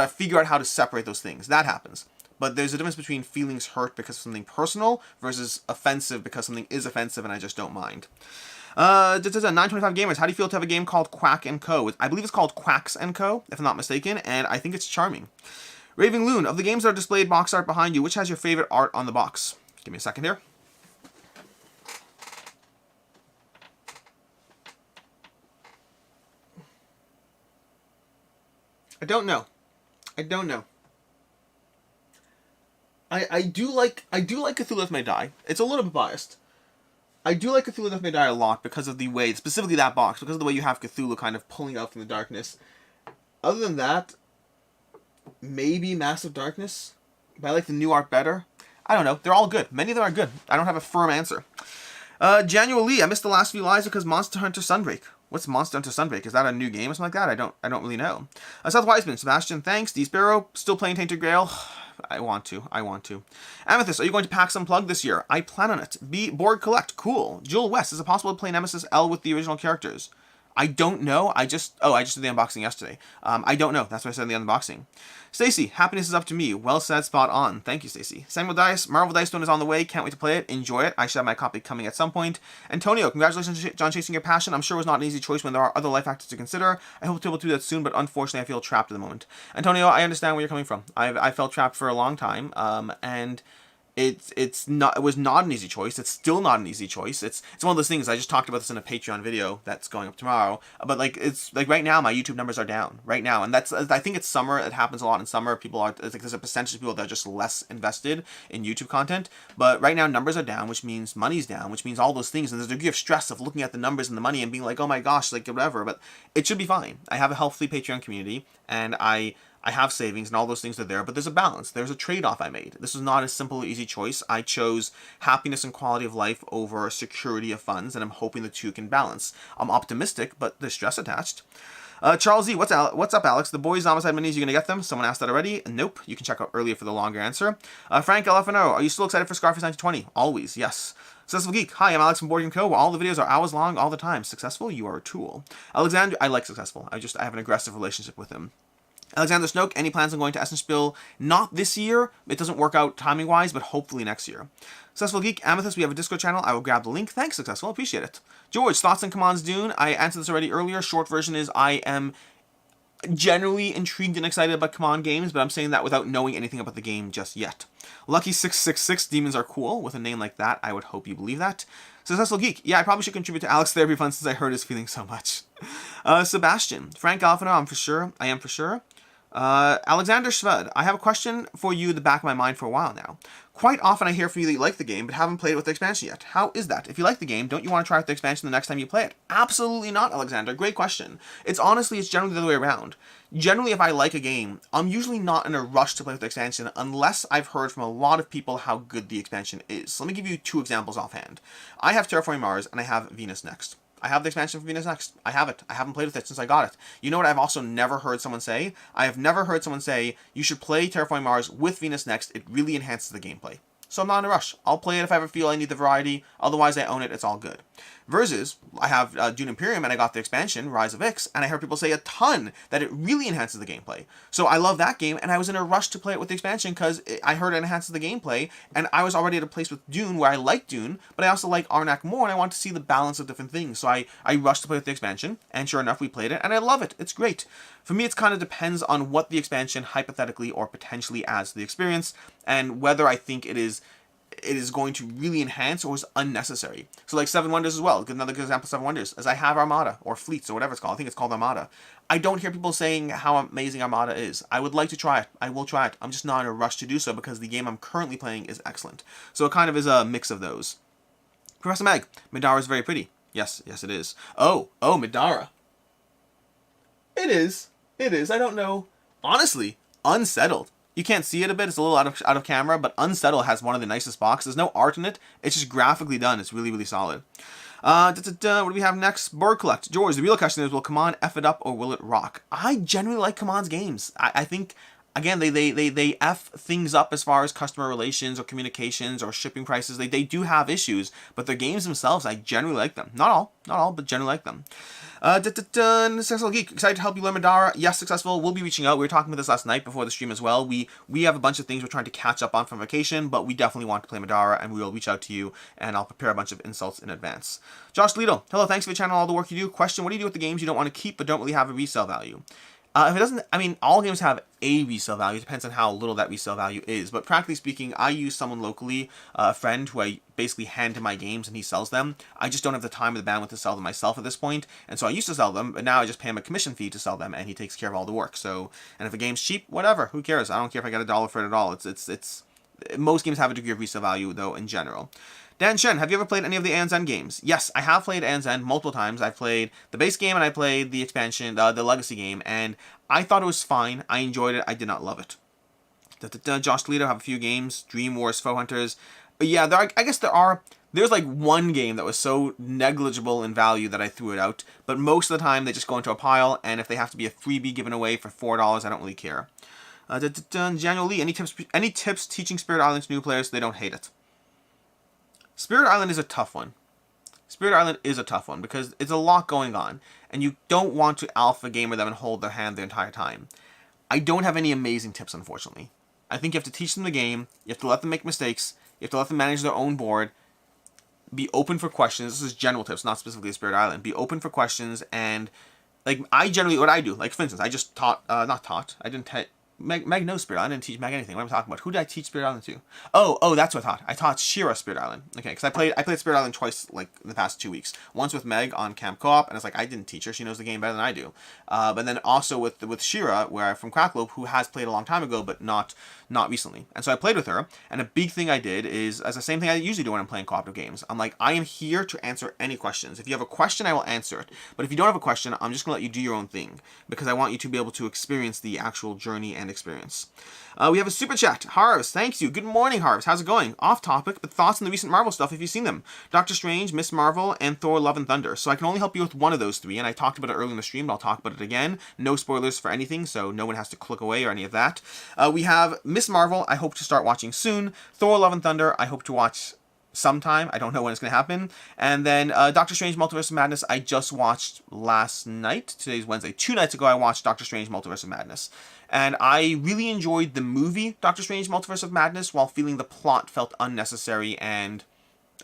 figure out how to separate those things. That happens. But there's a difference between feelings hurt because of something personal versus offensive because something is offensive and I just don't mind. 925 Gamers, how do you feel to have a game called Quack & Co.? I believe it's called Quacks & Co., if I'm not mistaken, and I think it's charming. Raving Loon, of the games that are displayed box art behind you, which has your favorite art on the box? Give me a second here. I don't know. I do like Cthulhu Death May Die. It's a little bit biased. I do like Cthulhu Death May Die a lot because of the way, specifically that box, because of the way you have Cthulhu kind of pulling out from the darkness. Other than that, maybe Massive Darkness, but I like the new art better. I don't know. They're all good. Many of them are good. I don't have a firm answer. January Lee, I missed the last few lives because Monster Hunter Sunbreak. What's Monster Hunter Sunbreak? Is that a new game or something like that? I don't really know. Seth Wiseman, Sebastian, thanks. D Sparrow, still playing Tainted Grail. I want to. Amethyst, are you going to PAX Unplugged this year? I plan on it. Board Collect, cool. Jewel West, is it possible to play Nemesis L with the original characters? I don't know. I just did the unboxing yesterday. I don't know. That's what I said in the unboxing. Stacy, happiness is up to me. Well said, spot on. Thank you, Stacy. Samuel Dice, Marvel Dice Stone is on the way. Can't wait to play it. Enjoy it. I should have my copy coming at some point. Antonio, congratulations on chasing your passion. I'm sure it was not an easy choice when there are other life factors to consider. I hope to be able to do that soon, but unfortunately I feel trapped at the moment. Antonio, I understand where you're coming from. I felt trapped for a long time, and it was not an easy choice. It's still not an easy choice. It's one of those things. I just talked about this in a Patreon video that's going up tomorrow. But like, it's like right now my YouTube numbers are down right now, and I think it's summer. It happens a lot in summer. It's like there's a percentage of people that are just less invested in YouTube content. But right now numbers are down, which means money's down, which means all those things. And there's a degree of stress of looking at the numbers and the money and being like, oh my gosh, like whatever. But it should be fine. I have a healthy Patreon community, and I have savings and all those things are there, but there's a balance. There's a trade-off I made. This was not a simple, easy choice. I chose happiness and quality of life over security of funds, and I'm hoping the two can balance. I'm optimistic, but there's stress attached. Charles E, what's up, Alex? The boys Zombicide minis, you gonna get them? Someone asked that already. Nope. You can check out earlier for the longer answer. Frank LFNO, are you still excited for Scarface 1920? Always, yes. Successful Geek, hi, I'm Alex from BoardGameCo, where all the videos are hours long all the time. Successful, you are a tool. Alexander, I like Successful. I have an aggressive relationship with him. Alexander Snoke, any plans on going to Essenspiel? Not this year. It doesn't work out timing-wise, but hopefully next year. Successful Geek, Amethyst, we have a Discord channel. I will grab the link. Thanks, Successful. Appreciate it. George, thoughts on Commands Dune? I answered this already earlier. Short version is I am generally intrigued and excited about Command games, but I'm saying that without knowing anything about the game just yet. Lucky666, demons are cool. With a name like that, I would hope you believe that. Successful Geek, yeah, I probably should contribute to Alex Therapy Fund since I hurt his feelings so much. Sebastian, Frank Alfano, I am for sure. Alexander Sved, I have a question for you in the back of my mind for a while now. Quite often I hear from you that you like the game, but haven't played it with the expansion yet. How is that? If you like the game, don't you want to try out the expansion the next time you play it? Absolutely not, Alexander. Great question. It's generally the other way around. Generally, if I like a game, I'm usually not in a rush to play with the expansion unless I've heard from a lot of people how good the expansion is. So let me give you 2 examples offhand. I have Terraforming Mars, and I have Venus Next. I have the expansion for Venus Next. I have it. I haven't played with it since I got it. You know what I've also never heard someone say? I have never heard someone say, you should play Terraforming Mars with Venus Next. It really enhances the gameplay. So I'm not in a rush. I'll play it if I ever feel I need the variety. Otherwise, I own it. It's all good. Versus, I have Dune Imperium, and I got the expansion, Rise of Ix, and I heard people say a ton that it really enhances the gameplay. So I love that game, and I was in a rush to play it with the expansion because I heard it enhances the gameplay, and I was already at a place with Dune where I like Dune, but I also like Arnak more, and I want to see the balance of different things. So I rushed to play with the expansion, and sure enough, we played it, and I love it. It's great. For me, it kind of depends on what the expansion hypothetically or potentially adds to the experience, and whether I think it is going to really enhance or is unnecessary. So like Seven Wonders as well. Another good example of Seven Wonders is I have Armada or Fleets or whatever it's called. I think it's called Armada. I don't hear people saying how amazing Armada is. I would like to try it. I will try it. I'm just not in a rush to do so because the game I'm currently playing is excellent. So it kind of is a mix of those. Professor Meg, Midara is very pretty. Yes, it is. Oh, Midara. It is. I don't know. Honestly, Unsettled. You can't see it a bit, it's a little out of camera, but Unsettled has one of the nicest boxes. There's no art in it, it's just graphically done. It's really, really solid. What do we have next? Board Collect. George, the real question is, will Command F it up or will it rock? I generally like Command's games. I think, again, they F things up as far as customer relations or communications or shipping prices. They do have issues, but the games themselves, I generally like them. Not all, but generally like them. Successful Geek, excited to help you learn Midara. Yes, Successful. We'll be reaching out. We were talking about this last night before the stream as well. We have a bunch of things we're trying to catch up on from vacation, but we definitely want to play Midara, and we will reach out to you, and I'll prepare a bunch of insults in advance. Josh Lido, hello, thanks for your channel, all the work you do. Question, what do you do with the games you don't want to keep but don't really have a resale value? If it doesn't, I mean, all games have a resale value. It depends on how little that resale value is. But practically speaking, I use someone locally, a friend who I basically hand him my games and he sells them. I just don't have the time or the bandwidth to sell them myself at this point. And so I used to sell them, but now I just pay him a commission fee to sell them and he takes care of all the work. So, and if a game's cheap, whatever, who cares? I don't care if I get $1 for it at all. Most games have a degree of resale value though in general. Dan Shen, have you ever played any of the Aeon's End games? Yes, I have played Aeon's End multiple times. I've played the base game and I played the expansion, the Legacy game, and I thought it was fine. I enjoyed it. I did not love it. Josh Toledo, have a few games. Dream Wars, Foe Hunters. But yeah, I guess there's like one game that was so negligible in value that I threw it out. But most of the time, they just go into a pile, and if they have to be a freebie given away for $4, I don't really care. Daniel Lee, any tips teaching Spirit Island to new players so they don't hate it? Spirit Island is a tough one. Spirit Island is a tough one because it's a lot going on, and you don't want to alpha gamer them and hold their hand the entire time. I don't have any amazing tips, unfortunately. I think you have to teach them the game, you have to let them make mistakes, you have to let them manage their own board, be open for questions. This is general tips, not specifically Spirit Island. Be open for questions, and like what I do, like for instance, I just Meg knows Spirit Island. I didn't teach Meg anything. What am I talking about? Who did I teach Spirit Island to? Oh, that's what I taught. I taught Shira Spirit Island. Okay, because I played Spirit Island twice, like, in the past 2 weeks. Once with Meg on Camp Co-op, and it's like, I didn't teach her. She knows the game better than I do. But then also with Shira, from Cracklope, who has played a long time ago, but not recently. And so I played with her, and a big thing I did is, as the same thing I usually do when I'm playing cooperative games. I'm like, I am here to answer any questions. If you have a question, I will answer it. But if you don't have a question, I'm just going to let you do your own thing, because I want you to be able to experience the actual journey and experience. We have a super chat. Harves, thanks you. Good morning, Harves. How's it going? Off topic, but thoughts on the recent Marvel stuff if you've seen them. Doctor Strange, Miss Marvel, and Thor Love and Thunder. So I can only help you with one of those three, and I talked about it earlier in the stream, but I'll talk about it again. No spoilers for anything, so no one has to click away or any of that. We have Miss Marvel, I hope to start watching soon. Thor Love and Thunder, I hope to watch sometime. I don't know when it's going to happen. And then Doctor Strange Multiverse of Madness, I just watched last night. Today's Wednesday. 2 nights ago, I watched Doctor Strange Multiverse of Madness. And I really enjoyed the movie Doctor Strange Multiverse of Madness, while feeling the plot felt unnecessary. Again,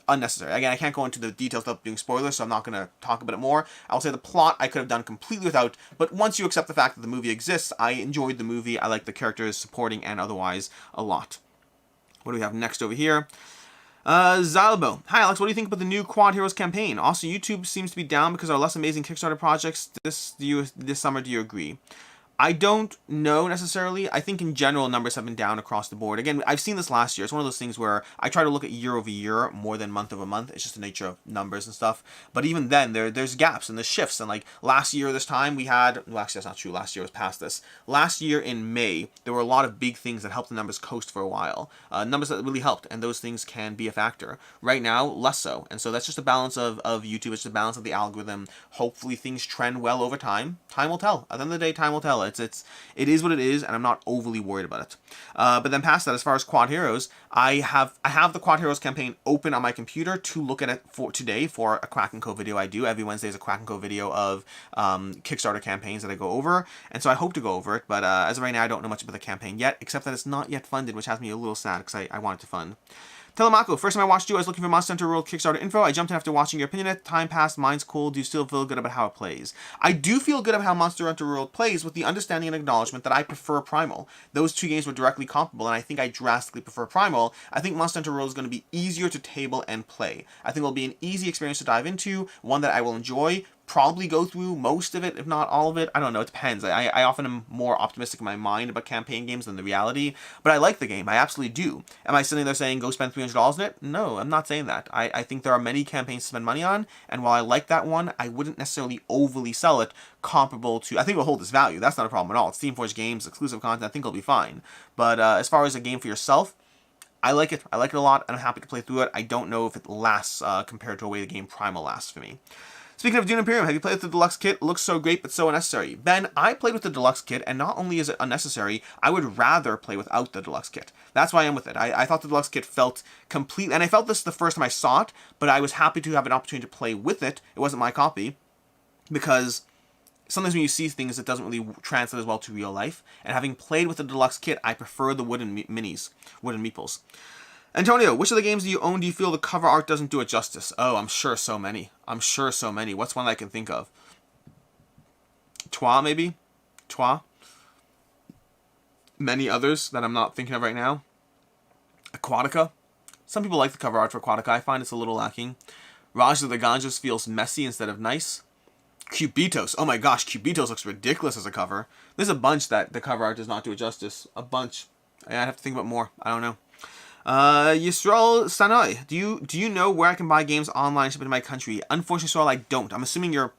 I can't go into the details without doing spoilers, so I'm not going to talk about it more. I'll say the plot I could have done completely without, but once you accept the fact that the movie exists, I enjoyed the movie. I like the characters, supporting and otherwise, a lot. What do we have next over here? Zalbo. Hi Alex, what do you think about the new Quad Heroes campaign? Also, YouTube seems to be down because there are less amazing Kickstarter projects this summer. Do you agree? I don't know necessarily. I think in general numbers have been down across the board. Again, I've seen this last year. It's one of those things where I try to look at year over year more than month over month. It's just the nature of numbers and stuff. But even then, there's gaps and there's shifts. And like last year this time we had, well actually that's not true. Last year was past this. Last year in May, there were a lot of big things that helped the numbers coast for a while. Numbers that really helped, and those things can be a factor. Right now, less so. And so that's just a balance of YouTube. It's just a balance of the algorithm. Hopefully things trend well over time. Time will tell. At the end of the day, time will tell. It is what it is, and I'm not overly worried about it. But then past that, as far as Quad Heroes, I have the Quad Heroes campaign open on my computer to look at it for today for a Crack & Co video I do. Every Wednesday is a Crack & Co video of Kickstarter campaigns that I go over, and so I hope to go over it, but as of right now, I don't know much about the campaign yet, except that it's not yet funded, which has me a little sad because I want it to fund. Telemaco, first time I watched you, I was looking for Monster Hunter World Kickstarter info. I jumped in after watching your opinion. Time passed, mine's cool. Do you still feel good about how it plays? I do feel good about how Monster Hunter World plays, with the understanding and acknowledgement that I prefer Primal. Those two games were directly comparable, and I think I drastically prefer Primal. I think Monster Hunter World is going to be easier to table and play. I think it'll be an easy experience to dive into, one that I will enjoy. Probably go through most of it, if not all of it. I don't know, it depends. I often am more optimistic in my mind about campaign games than the reality, but I like the game. I absolutely do. Am I sitting there saying go spend $300 in it? No, I'm not saying that. I think there are many campaigns to spend money on, and while I like that one, I wouldn't necessarily overly sell it comparable to... I think it'll hold its value. That's not a problem at all. It's Steamforged games, exclusive content. I think it'll be fine. But as far as a game for yourself, I like it. I like it a lot, and I'm happy to play through it. I don't know if it lasts compared to the way the game Primal lasts for me. Speaking of Dune Imperium, have you played with the deluxe kit? It looks so great, but so unnecessary. Ben, I played with the deluxe kit, and not only is it unnecessary, I would rather play without the deluxe kit. That's why I'm with it. I thought the deluxe kit felt complete, and I felt this the first time I saw it, but I was happy to have an opportunity to play with it. It wasn't my copy, because sometimes when you see things, it doesn't really translate as well to real life, and having played with the deluxe kit, I prefer the wooden minis, wooden meeples. Antonio, which of the games do you own do you feel the cover art doesn't do it justice? Oh, I'm sure so many. What's one that I can think of? Trois, maybe? Trois? Many others that I'm not thinking of right now. Aquatica. Some people like the cover art for Aquatica. I find it's a little lacking. Raj of the Ganges feels messy instead of nice. Cubitos. Oh my gosh, Cubitos looks ridiculous as a cover. There's a bunch that the cover art does not do it justice. A bunch. I'd have to think about more. I don't know. Yisrael Sanoi, do you know where I can buy games online shipped to my country? Unfortunately, Yisrael, I don't. I'm assuming you're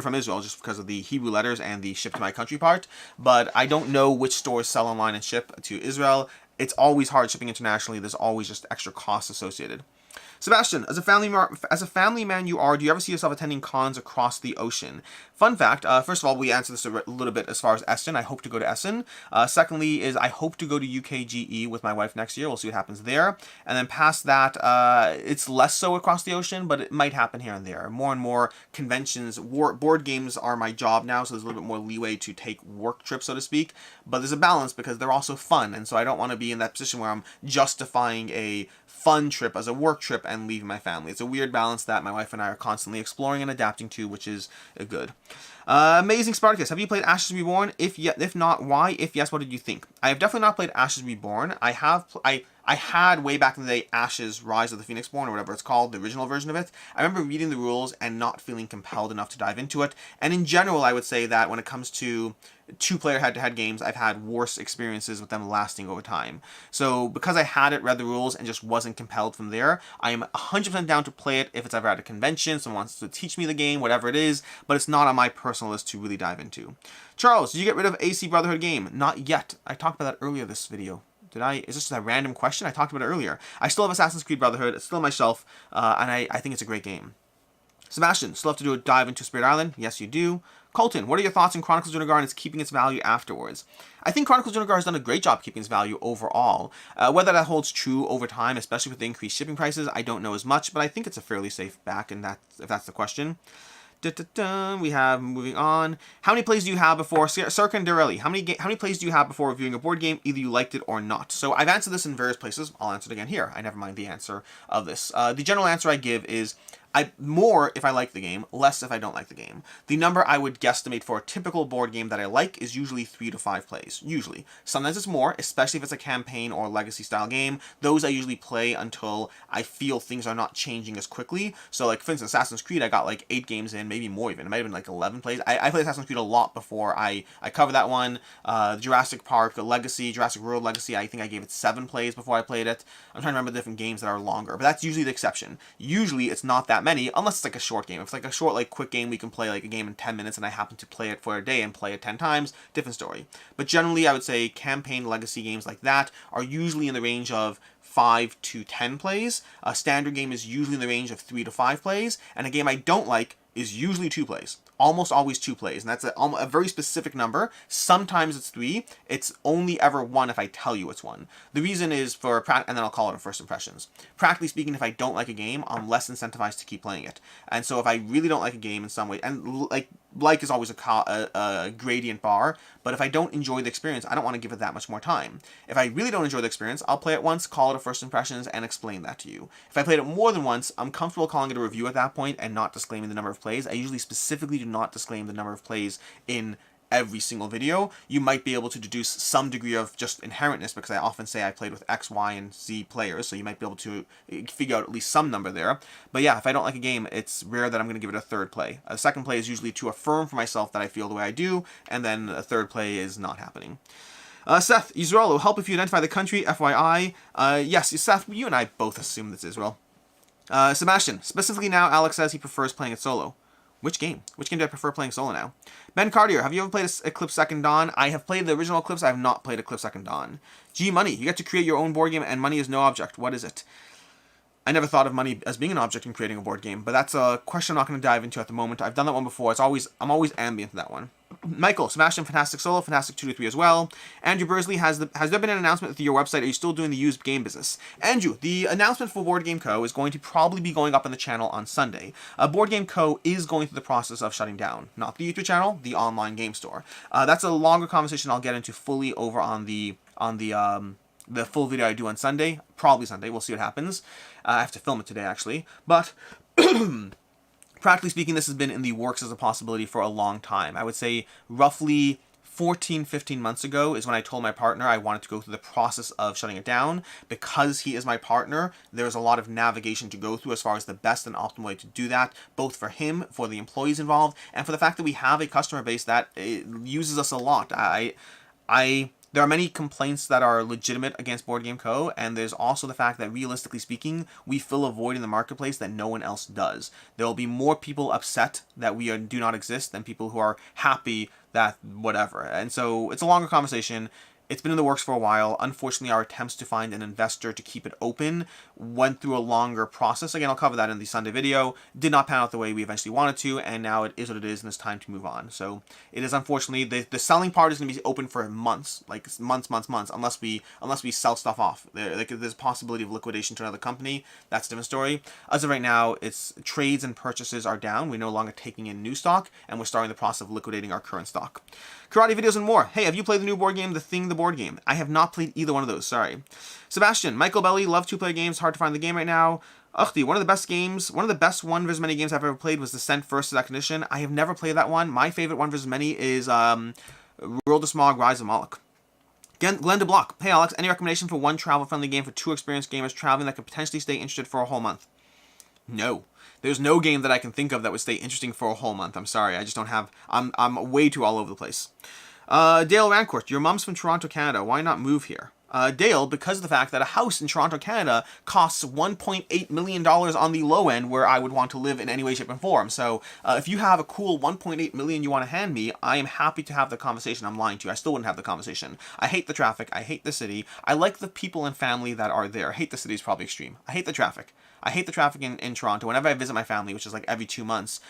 from Israel just because of the Hebrew letters and the ship to my country part, but I don't know which stores sell online and ship to Israel. It's always hard shipping internationally. There's always just extra costs associated. Sebastian, as a family man you are, do you ever see yourself attending cons across the ocean? Fun fact, first of all, we answered this a little bit as far as Essen. I hope to go to Essen. Secondly is I hope to go to UKGE with my wife next year. We'll see what happens there. And then past that, it's less so across the ocean, but it might happen here and there. More and more conventions, board games are my job now, so there's a little bit more leeway to take work trips, so to speak. But there's a balance because they're also fun, and so I don't want to be in that position where I'm justifying a fun trip, as a work trip, and leaving my family. It's a weird balance that my wife and I are constantly exploring and adapting to, which is good. Amazing Spartacus, have you played Ashes Reborn? If not, why? If yes, what did you think? I have definitely not played Ashes Reborn. I had way back in the day Ashes Rise of the Phoenixborn, or whatever it's called, the original version of it. I remember reading the rules and not feeling compelled enough to dive into it. And in general, I would say that when it comes to two-player head-to-head games, I've had worse experiences with them lasting over time. So because I had it, read the rules, and just wasn't compelled from there, I am 100% down to play it if it's ever at a convention, someone wants to teach me the game, whatever it is, but it's not on my personal list to really dive into. Charles, did you get rid of AC Brotherhood game? Not yet. I talked about that earlier this video. Did I? Is this a random question? I talked about it earlier. I still have Assassin's Creed Brotherhood. It's still on my shelf, and I think it's a great game. Sebastian, still have to do a dive into Spirit Island? Yes, you do. Colton, what are your thoughts on Chronicles of Runeterra and its keeping its value afterwards? I think Chronicles of Runeterra has done a great job keeping its value overall. Whether that holds true over time, especially with the increased shipping prices, I don't know as much, but I think it's a fairly safe back, and if that's the question. We have, moving on. How many plays do you have before, Sarkin Durelli, how many plays do you have before reviewing a board game, either you liked it or not? So I've answered this in various places. I'll answer it again here. I never mind the answer of this. The general answer I give is more if I like the game, less if I don't like the game. The number I would guesstimate for a typical board game that I like is usually 3 to 5 plays. Usually. Sometimes it's more, especially if it's a campaign or legacy style game. Those I usually play until I feel things are not changing as quickly. So like, for instance, Assassin's Creed, I got like 8 games in, maybe more even. It might have been like 11 plays. I played Assassin's Creed a lot before I covered that one. Jurassic Park Legacy, Jurassic World Legacy, I think I gave it 7 plays before I played it. I'm trying to remember the different games that are longer, but that's usually the exception. Usually it's not that many, unless it's like a short game. If it's like a short, like quick game, we can play like a game in 10 minutes and I happen to play it for a day and play it 10 times, different story. But generally I would say campaign legacy games like that are usually in the range of 5 to 10 plays. A standard game is usually in the range of 3 to 5 plays, and a game I don't like is usually 2 plays. Almost always 2 plays, and that's a very specific number. Sometimes it's 3. It's only ever 1 if I tell you it's 1. The reason is and then I'll call it a first impressions. Practically speaking, if I don't like a game, I'm less incentivized to keep playing it. And so if I really don't like a game in some way, and like is always a gradient bar, but if I don't enjoy the experience, I don't want to give it that much more time. If I really don't enjoy the experience, I'll play it once, call it a first impressions, and explain that to you. If I played it more than once, I'm comfortable calling it a review at that point and not disclaiming the number of plays. I usually specifically do not disclaim the number of plays in every single video. You might be able to deduce some degree of just inherentness, because I often say I played with X, Y, and Z players, so you might be able to figure out at least some number there. But yeah, if I don't like a game, it's rare that I'm going to give it a third play. A second play is usually to affirm for myself that I feel the way I do, and then a third play is not happening. Seth, Israel, will help if you identify the country, FYI. Yes, Seth, you and I both assume that's Israel. Sebastian, specifically now, Alex says he prefers playing it solo. Which game? Which game do I prefer playing solo now? Ben Cartier, have you ever played Eclipse Second Dawn? I have played the original Eclipse. I have not played Eclipse Second Dawn. G Money, you get to create your own board game and money is no object. What is it? I never thought of money as being an object in creating a board game, but that's a question I'm not going to dive into at the moment. I've done that one before. I'm always ambient to that one. Michael, Sebastian, Fantastic Solo, Fantastic 2 to 3 as well. Andrew Bursley, has there been an announcement through your website? Are you still doing the used game business? Andrew, the announcement for BoardGameCo is going to probably be going up on the channel on Sunday. BoardGameCo is going through the process of shutting down. Not the YouTube channel, the online game store. That's a longer conversation I'll get into fully over on the full video I do on Sunday. Probably Sunday, we'll see what happens. I have to film it today, actually. But practically speaking, this has been in the works as a possibility for a long time. I would say roughly 14, 15 months ago is when I told my partner I wanted to go through the process of shutting it down. Because he is my partner, there's a lot of navigation to go through as far as the best and optimal way to do that, both for him, for the employees involved, and for the fact that we have a customer base that uses us a lot. There are many complaints that are legitimate against BoardGameCo, and there's also the fact that, realistically speaking, we fill a void in the marketplace that no one else does. There will be more people upset that we do not exist than people who are happy that whatever. And so it's a longer conversation. It's been in the works for a while. Unfortunately, our attempts to find an investor to keep it open went through a longer process. Again, I'll cover that in the Sunday video. Did not pan out the way we eventually wanted to, and now it is what it is, and it's time to move on. So it is, unfortunately, the selling part is going to be open for months, like months, unless we sell stuff off. There's a possibility of liquidation to another company. That's a different story. As of right now, it's trades and purchases are down. We're no longer taking in new stock, and we're starting the process of liquidating our current stock. Karate videos and more. Hey, have you played the new board game, The Thing the board game. I have not played either one of those, sorry. Sebastian, Michael Belly, love two-player games, hard to find the game right now. Ukhti, one of the best one versus many games I've ever played was Descent First Recognition. I have never played that one. My favorite one versus many is World of Smog, Rise of Moloch. Glenn DeBlock, hey Alex, any recommendation for one travel-friendly game for two experienced gamers traveling that could potentially stay interested for a whole month? No. There's no game that I can think of that would stay interesting for a whole month. I'm sorry, I just don't have... I'm way too all over the place. Dale Rancourt, your mom's from Toronto, Canada. Why not move here? Dale, because of the fact that a house in Toronto, Canada costs $1.8 million on the low end where I would want to live in any way, shape, and form. So if you have a cool $1.8 million you want to hand me, I am happy to have the conversation. I'm lying to you. I still wouldn't have the conversation. I hate the traffic. I hate the city. I like the people and family that are there. I hate the city is probably extreme. I hate the traffic. I hate the traffic in Toronto. Whenever I visit my family, which is like every 2 months,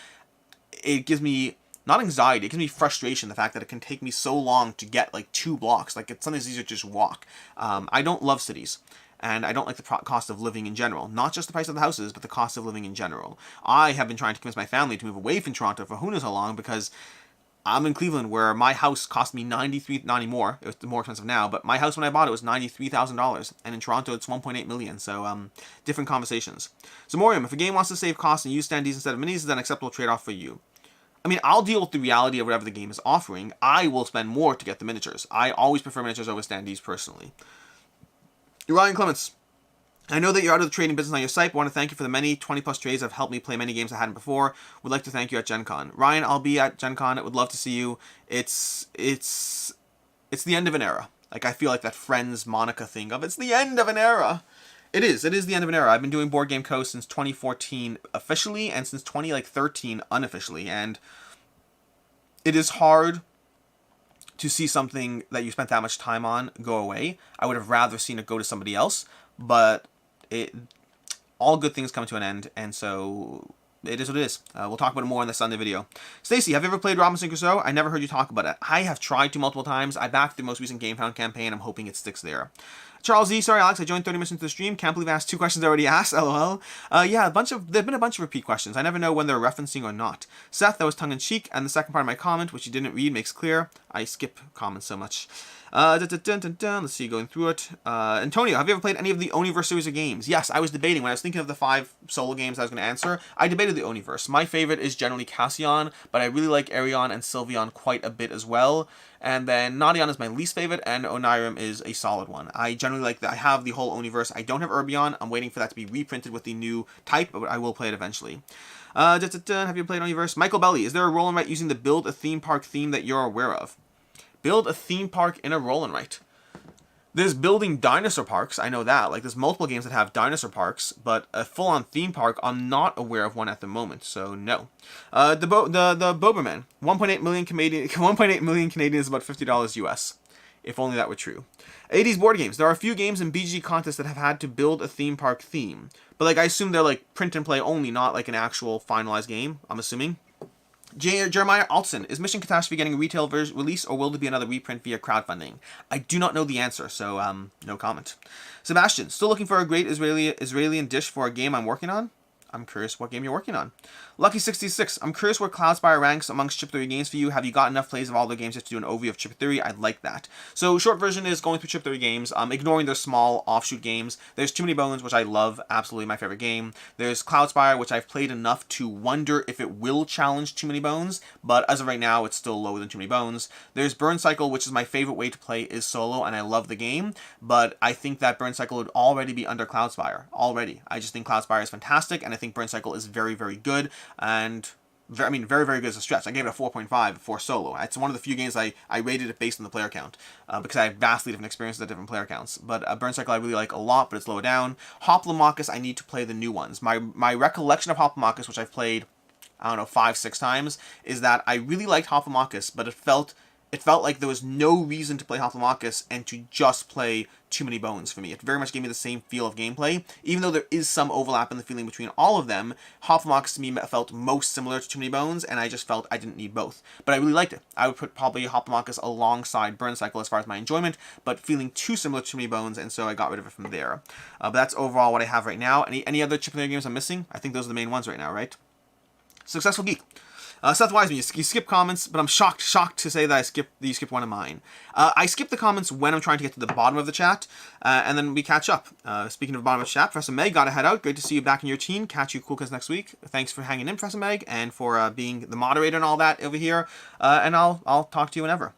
it gives me... not anxiety, it gives me frustration, the fact that it can take me so long to get like 2 blocks. Like, it's sometimes easier to just walk. I don't love cities, and I don't like the cost of living in general. Not just the price of the houses, but the cost of living in general. I have been trying to convince my family to move away from Toronto for who knows how long, because I'm in Cleveland, where my house cost me not anymore, it's more expensive now, but my house when I bought it was $93,000, and in Toronto it's $1.8 million, so different conversations. Zamorium, if a game wants to save costs and use standees instead of minis, is that an acceptable trade-off for you? I mean, I'll deal with the reality of whatever the game is offering. I will spend more to get the miniatures. I always prefer miniatures over standees, personally. Ryan Clements, I know that you're out of the trading business on your site, but I want to thank you for the many 20-plus trades that have helped me play many games I hadn't before. Would like to thank you at Gen Con. Ryan, I'll be at Gen Con. I would love to see you. It's the end of an era. Like, I feel like that Friends Monica thing of, it's the end of an era. It is the end of an era. I've been doing BoardGameCo since 2014 officially, and since 2013 unofficially, and it is hard to see something that you spent that much time on go away. I would have rather seen it go to somebody else, but all good things come to an end, and so it is what it is. We'll talk about it more in the Sunday video. Stacy, have you ever played Robinson Crusoe? I never heard you talk about it. I have tried to multiple times. I backed the most recent GameFound campaign. I'm hoping it sticks there. Charles Z, sorry Alex, I joined 30 minutes into the stream. Can't believe I asked 2 questions already asked, lol. Yeah, there've been a bunch of repeat questions. I never know when they're referencing or not. Seth, that was tongue-in-cheek, and the second part of my comment, which you didn't read, makes clear. I skip comments so much. Let's see, going through it. Antonio, have you ever played any of the Oniverse series of games? Yes, I was debating. When I was thinking of the 5 solo games I was going to answer, I debated the Oniverse. My favorite is generally Cassian, but I really like Arion and Sylveon quite a bit as well. And then Nadion is my least favorite, and Onirim is a solid one. I generally like that. I have the whole Oniverse. I don't have Urbion. I'm waiting for that to be reprinted with the new type, but I will play it eventually. Have you played Oniverse? Michael Belly, is there a roll and write using the Build a Theme Park theme that you're aware of? Build a theme park in a roll and write. There's building dinosaur parks, I know that. Like, there's multiple games that have dinosaur parks, but a full-on theme park, I'm not aware of one at the moment, so no. The Boberman, 1.8 million Canadian, 1.8 million Canadian is about $50 US. If only that were true. 80s board games. There are a few games in BG contests that have had to build a theme park theme. But, like, I assume they're, like, print and play only, not, like, an actual finalized game, I'm assuming. Jeremiah Altson, is Mission Catastrophe getting a retail release, or will there be another reprint via crowdfunding? I do not know the answer, so no comment. Sebastian, still looking for a great Israeli dish for a game I'm working on? I'm curious what game you're working on. Lucky66, I'm curious where Cloudspire ranks amongst Chip Theory games for you. Have you got enough plays of all the games just to do an overview of Chip Theory? I'd like that. So, short version is going through Chip Theory games, ignoring their small offshoot games. There's Too Many Bones, which I love, absolutely my favorite game. There's Cloudspire, which I've played enough to wonder if it will challenge Too Many Bones, but as of right now, it's still lower than Too Many Bones. There's Burn Cycle, which is my favorite way to play is solo, and I love the game, but I think that Burn Cycle would already be under Cloudspire. Already. I just think Cloudspire is fantastic, and I think Burn Cycle is very, very good, and very, very good as a stretch. I gave it a 4.5 for solo. It's one of the few games I rated it based on the player count, because I have vastly different experiences at different player counts. But Burn Cycle I really like a lot, but it's lower down. Hoplomachus, I need to play the new ones. My recollection of Hoplomachus, which I've played, I don't know, 5-6 times, is that I really liked Hoplomachus, but it felt like there was no reason to play Hoplomachus and to just play Too Many Bones for me. It very much gave me the same feel of gameplay. Even though there is some overlap in the feeling between all of them, Hoplomachus to me felt most similar to Too Many Bones, and I just felt I didn't need both. But I really liked it. I would put probably Hoplomachus alongside Burn Cycle as far as my enjoyment, but feeling too similar to Too Many Bones, and so I got rid of it from there. But that's overall what I have right now. Any other Chip and Dale games I'm missing? I think those are the main ones right now, right? Successful Geek. Seth Wiseman, you skip comments, but I'm shocked to say that you skipped one of mine. I skip the comments when I'm trying to get to the bottom of the chat, and then we catch up. Speaking of bottom of the chat, Professor Meg, gotta head out. Great to see you back in your team. Catch you cool kids next week. Thanks for hanging in, Professor Meg, and for being the moderator and all that over here. And I'll talk to you whenever.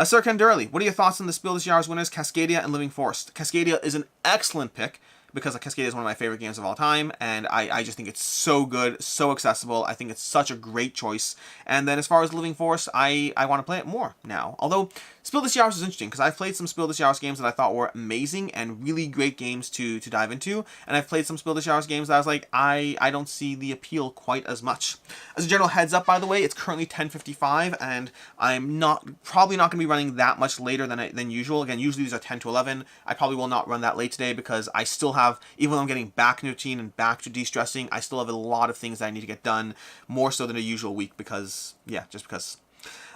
Sir Ken Durley, what are your thoughts on the Spiel des Jahres winners, Cascadia and Living Forest? Cascadia is an excellent pick, because Cascadia is one of my favorite games of all time, and I just think it's so good, so accessible. I think it's such a great choice. And then as far as Living Force, I want to play it more now. Although, Spiel des Jahres is interesting, because I've played some Spiel des Jahres games that I thought were amazing and really great games to dive into, and I've played some Spiel des Jahres games that I was like, I don't see the appeal quite as much. As a general heads up, by the way, it's currently 10:55, and I'm probably not going to be running that much later than usual. Again, usually these are 10 to 11. I probably will not run that late today, because I still have, even though I'm getting back into routine and back to de-stressing, I still have a lot of things that I need to get done, more so than a usual week, because, yeah, just because.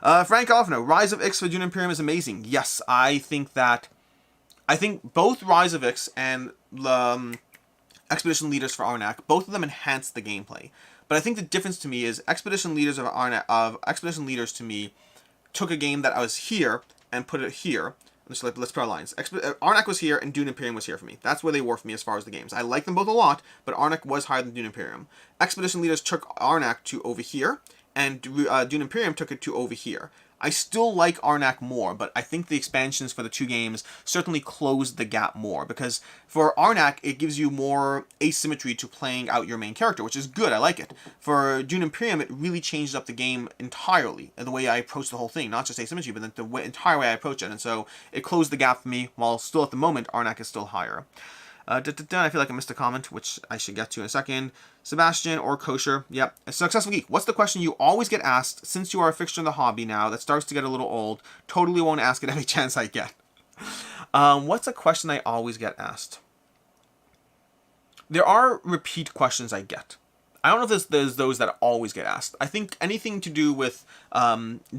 Frank Alfano, Rise of Ix for Dune Imperium is amazing. Yes, I think both Rise of Ix and Expedition Leaders for Arnak, both of them enhance the gameplay. But I think the difference to me is Expedition Leaders to me took a game that I was here and put it here. Let's put our lines. Arnak was here and Dune Imperium was here for me. That's where they were for me as far as the games. I like them both a lot, but Arnak was higher than Dune Imperium. Expedition Leaders took Arnak to over here, and Dune Imperium took it to over here. I still like Arnak more, but I think the expansions for the two games certainly closed the gap more, because for Arnak, it gives you more asymmetry to playing out your main character, which is good, I like it. For Dune Imperium, it really changed up the game entirely, and the way I approach the whole thing, not just asymmetry, but the entire way I approach it, and so it closed the gap for me, while still at the moment, Arnak is still higher. I feel like I missed a comment, which I should get to in a second. Sebastian or Kosher, yep. A Successful Geek, what's the question you always get asked since you are a fixture in the hobby now that starts to get a little old? Totally won't ask it every chance I get. What's a question I always get asked? There are repeat questions I get. I don't know if there's those that always get asked. I think anything to do with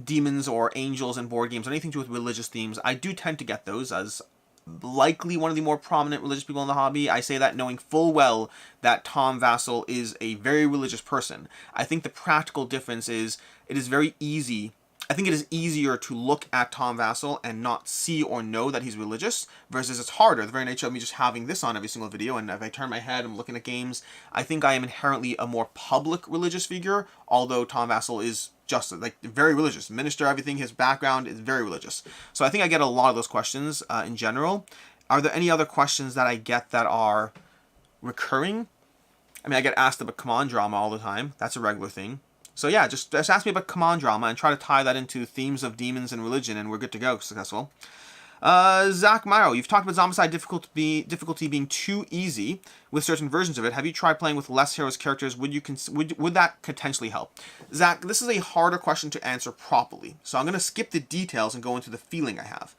demons or angels in board games, anything to do with religious themes, I do tend to get those as likely one of the more prominent religious people in the hobby. I say that knowing full well that Tom Vassell is a very religious person. I think the practical difference is it is very easy. I think it is easier to look at Tom Vassell and not see or know that he's religious, versus it's harder. The very nature of me just having this on every single video, and if I turn my head, I'm looking at games, I think I am inherently a more public religious figure, although Tom Vassell is just like very religious. Minister, everything, his background is very religious. So I think I get a lot of those questions in general. Are there any other questions that I get that are recurring? I mean, I get asked about command drama all the time. That's a regular thing. So yeah, just ask me about command drama and try to tie that into themes of demons and religion, and we're good to go. Successful. Zach Myro, you've talked about Zombicide difficulty being too easy with certain versions of it. Have you tried playing with less heroes characters? Would that potentially help? Zach, this is a harder question to answer properly, so I'm going to skip the details and go into the feeling I have.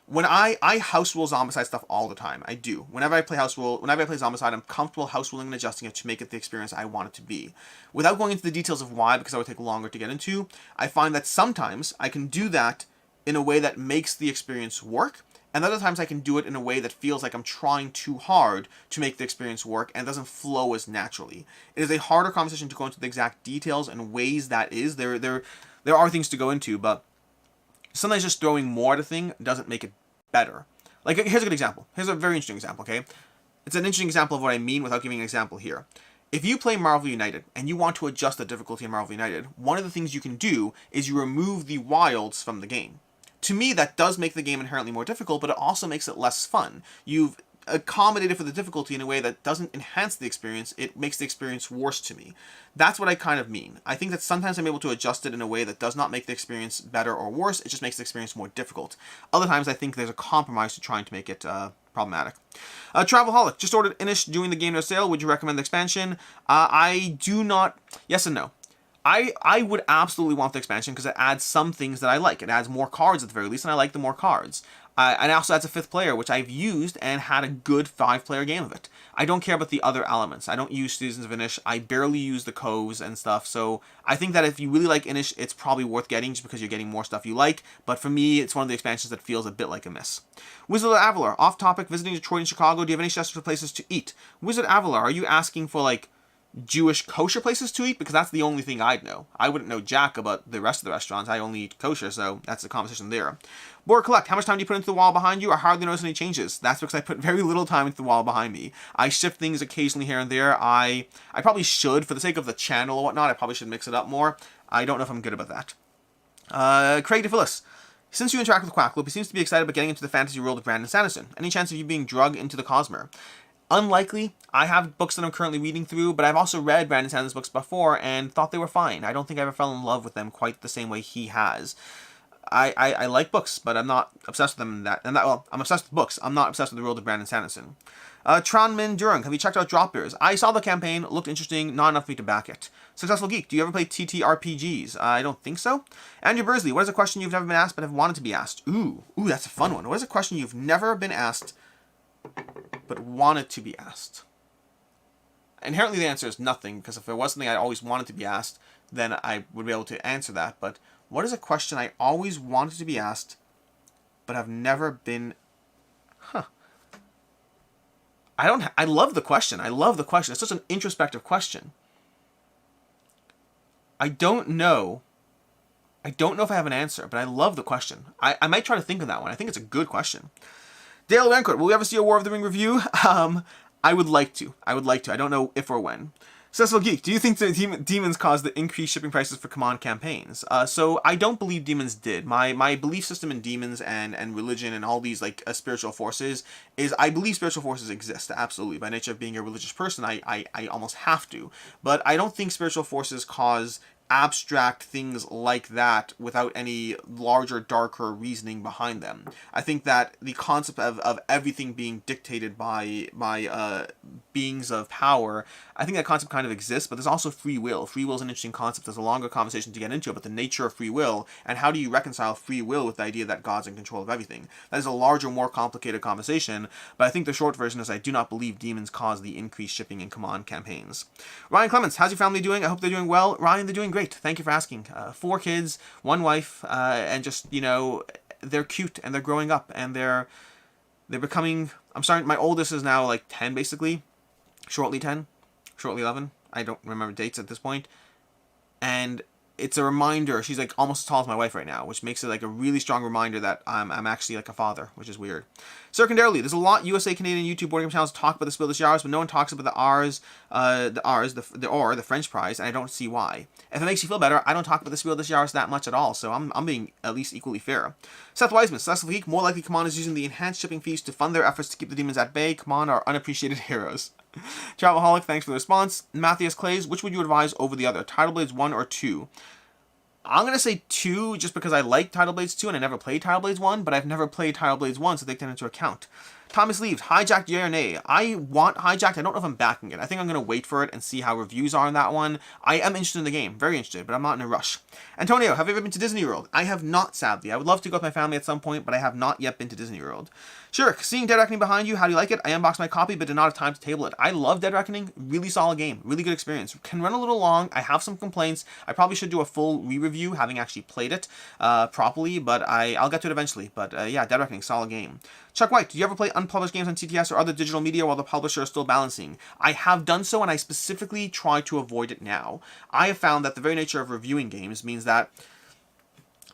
When I house rule Zombicide stuff all the time, I do. Whenever I play Zombicide, I'm comfortable house ruling and adjusting it to make it the experience I want it to be. Without going into the details of why, because that would take longer to get into, I find that sometimes I can do that in a way that makes the experience work, and other times I can do it in a way that feels like I'm trying too hard to make the experience work and doesn't flow as naturally. It is a harder conversation to go into the exact details and ways that is. There are things to go into, but sometimes just throwing more at a thing doesn't make it better. Like, here's a good example. Here's a very interesting example, okay? It's an interesting example of what I mean without giving an example here. If you play Marvel United and you want to adjust the difficulty in Marvel United, one of the things you can do is you remove the wilds from the game. To me, that does make the game inherently more difficult, but it also makes it less fun. You've accommodated for the difficulty in a way that doesn't enhance the experience, it makes the experience worse to me. That's what I kind of mean. I think that sometimes I'm able to adjust it in a way that does not make the experience better or worse, it just makes the experience more difficult. Other times I think there's a compromise to trying to make it problematic. Travelholic, just ordered Inish doing the game no sale, would you recommend the expansion? I do not, yes and no. I would absolutely want the expansion because it adds some things that I like. It adds more cards at the very least, and I like the more cards. And it also adds a 5th player, which I've used and had a good 5-player game of it. I don't care about the other elements. I don't use Seasons of Inish. I barely use the coves and stuff. So I think that if you really like Inish, it's probably worth getting just because you're getting more stuff you like. But for me, it's one of the expansions that feels a bit like a miss. Wizard of Avalar, off topic, visiting Detroit and Chicago. Do you have any suggestions for places to eat? Wizard of Avalar, are you asking for like Jewish kosher places to eat, because that's the only thing I'd know. I wouldn't know jack about the rest of the restaurants. I only eat kosher, so that's the conversation there. Board collect. How much time do you put into the wall behind you? I hardly notice any changes. That's because I put very little time into the wall behind me. I shift things occasionally here and there. I probably should, for the sake of the channel or whatnot, I probably should mix it up more. I don't know if I'm good about that. Craig DePhillis. Since you interact with Quackloop, he seems to be excited about getting into the fantasy world of Brandon Sanderson. Any chance of you being drugged into the Cosmere? Unlikely. I have books that I'm currently reading through, but I've also read Brandon Sanderson's books before and thought they were fine. I don't think I ever fell in love with them quite the same way he has. I like books, but I'm not obsessed with them well, I'm obsessed with books. I'm not obsessed with the world of Brandon Sanderson. Tranmin Durang, have you checked out Drop Bears? I saw the campaign, looked interesting, not enough for me to back it. Successful Geek, do you ever play TTRPGs? I don't think so. Andrew Bursley, what is a question you've never been asked but have wanted to be asked? Ooh, that's a fun one. What is a question you've never been asked but wanted to be asked? Inherently the answer is nothing, because if there was something I always wanted to be asked, then I would be able to answer that. But what is a question I always wanted to be asked but have never been... I love the question. I love the question. It's such an introspective question. I don't know if I have an answer, but I love the question. I might try to think of that one. I think it's a good question. Dale Rancourt, will we ever see a War of the Ring review? I would like to. I don't know if or when. Cecil Geek, do you think that demons caused the increased shipping prices for Command campaigns? So I don't believe demons did. My belief system in demons and religion and all these like spiritual forces is I believe spiritual forces exist, absolutely. By nature of being a religious person, I almost have to. But I don't think spiritual forces cause abstract things like that without any larger, darker reasoning behind them. I think that the concept of everything being dictated by beings of power, I think that concept kind of exists, but there's also free will. Free will is an interesting concept. There's a longer conversation to get into about the nature of free will, and how do you reconcile free will with the idea that God's in control of everything. That is a larger, more complicated conversation, but I think the short version is I do not believe demons cause the increased shipping in Command campaigns. Ryan Clements, how's your family doing? I hope they're doing well. Ryan, they're doing great. Thank you for asking. 4 kids, 1 wife, and just, they're cute, and they're growing up, and they're becoming... my oldest is now like 10, basically. Shortly 10. Shortly 11. I don't remember dates at this point. And it's a reminder. She's like almost as tall as my wife right now, which makes it like a really strong reminder that I'm actually like a father, which is weird. Secondarily, there's a lot USA Canadian YouTube board game channels talk about the Spiel des Jahres, but no one talks about the French prize, and I don't see why. If it makes you feel better, I don't talk about the Spiel des Jahres that much at all, so I'm being at least equally fair. Seth Wiseman, Cecil Geek, more likely Command is using the enhanced shipping fees to fund their efforts to keep the demons at bay. Command are unappreciated heroes. Travelholic, thanks for the response. Matthias Clays, which would you advise over the other? Tidal Blades 1 or 2? I'm going to say 2 just because I like Tidal Blades 2 and I never played Tidal Blades 1, but I've never played Tidal Blades 1, so take that into account. Thomas Leaves, Hijacked, yay or nay? I want Hijacked. I don't know if I'm backing it. I think I'm going to wait for it and see how reviews are on that one. I am interested in the game. Very interested, but I'm not in a rush. Antonio, have you ever been to Disney World? I have not, sadly. I would love to go with my family at some point, but I have not yet been to Disney World. Sure, seeing Dead Reckoning behind you, how do you like it? I unboxed my copy, but did not have time to table it. I love Dead Reckoning. Really solid game. Really good experience. Can run a little long. I have some complaints. I probably should do a full re-review, having actually played it properly, but I'll get to it eventually. But yeah, Dead Reckoning, solid game. Chuck White, do you ever play unpublished games on TTS or other digital media while the publisher is still balancing? I have done so, and I specifically try to avoid it now. I have found that the very nature of reviewing games means that...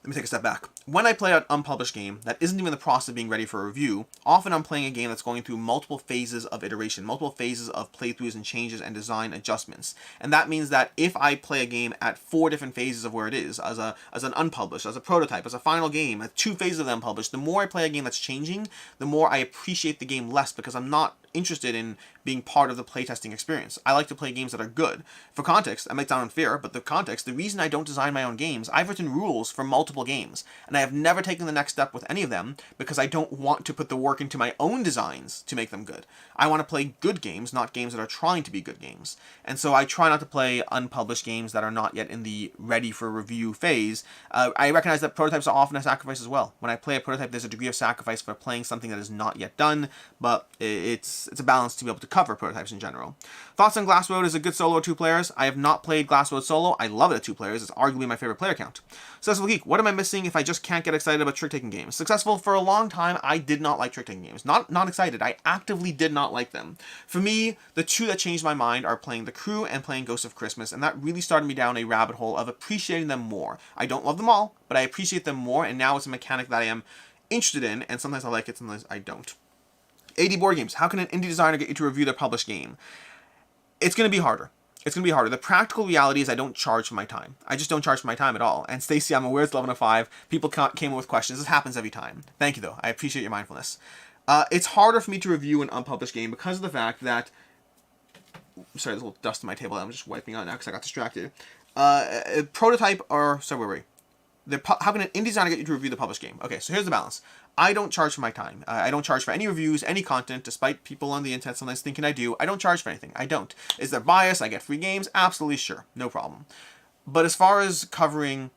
Let me take a step back. When I play an unpublished game that isn't even in the process of being ready for a review, often I'm playing a game that's going through multiple phases of iteration, multiple phases of playthroughs and changes and design adjustments. And that means that if I play a game at 4 different phases of where it is, as an unpublished, as a prototype, as a final game, at 2 phases of the unpublished, the more I play a game that's changing, the more I appreciate the game less, because I'm not interested in being part of the playtesting experience. I like to play games that are good. For context, that might sound unfair, but the reason I don't design my own games, I've written rules for multiple games, and I have never taken the next step with any of them because I don't want to put the work into my own designs to make them good. I want to play good games, not games that are trying to be good games. And so I try not to play unpublished games that are not yet in the ready for review phase. I recognize that prototypes are often a sacrifice as well. When I play a prototype, there's a degree of sacrifice for playing something that is not yet done, but it's a balance to be able to cover prototypes in general. Thoughts on Glass Road is a good solo 2 players. I have not played Glass Road solo. I love it at 2 players. It's arguably my favorite player count. Cecil Geek, what am I missing if I just just can't get excited about trick-taking games. Successful for a long time, I did not like trick-taking games. Not excited. I actively did not like them. For me, the two that changed my mind are playing The Crew and playing Ghost of Christmas, and that really started me down a rabbit hole of appreciating them more. I don't love them all, but I appreciate them more, and now it's a mechanic that I am interested in, and sometimes I like it, sometimes I don't. 80 board games. How can an indie designer get you to review their published game? It's going to be harder. It's going to be harder. The practical reality is I don't charge for my time. I just don't charge for my time at all. And Stacey, I'm aware it's 11 to 5. People came in with questions. This happens every time. Thank you, though. I appreciate your mindfulness. It's harder for me to review an unpublished game because of the fact that... Sorry, there's a little dust on my table that I'm just wiping out now because I got distracted. Prototype or... Sorry, where were we? How can an indie designer get you to review the published game? Okay, so here's the balance. I don't charge for my time. I don't charge for any reviews, any content, despite people on the internet sometimes thinking I do. I don't charge for anything. I don't. Is there bias? I get free games? Absolutely sure. No problem. But as far as covering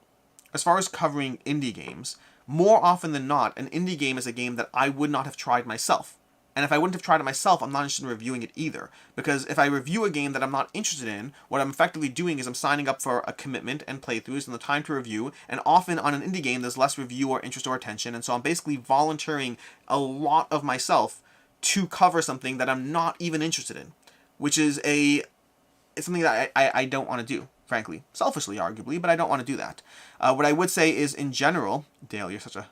indie games, more often than not, an indie game is a game that I would not have tried myself. And if I wouldn't have tried it myself, I'm not interested in reviewing it either. Because if I review a game that I'm not interested in, what I'm effectively doing is I'm signing up for a commitment and playthroughs and the time to review. And often on an indie game, there's less review or interest or attention. And so I'm basically volunteering a lot of myself to cover something that I'm not even interested in. Which is it's something that I don't want to do, frankly. Selfishly, arguably, but I don't want to do that. What I would say is, in general... Dale, you're such a...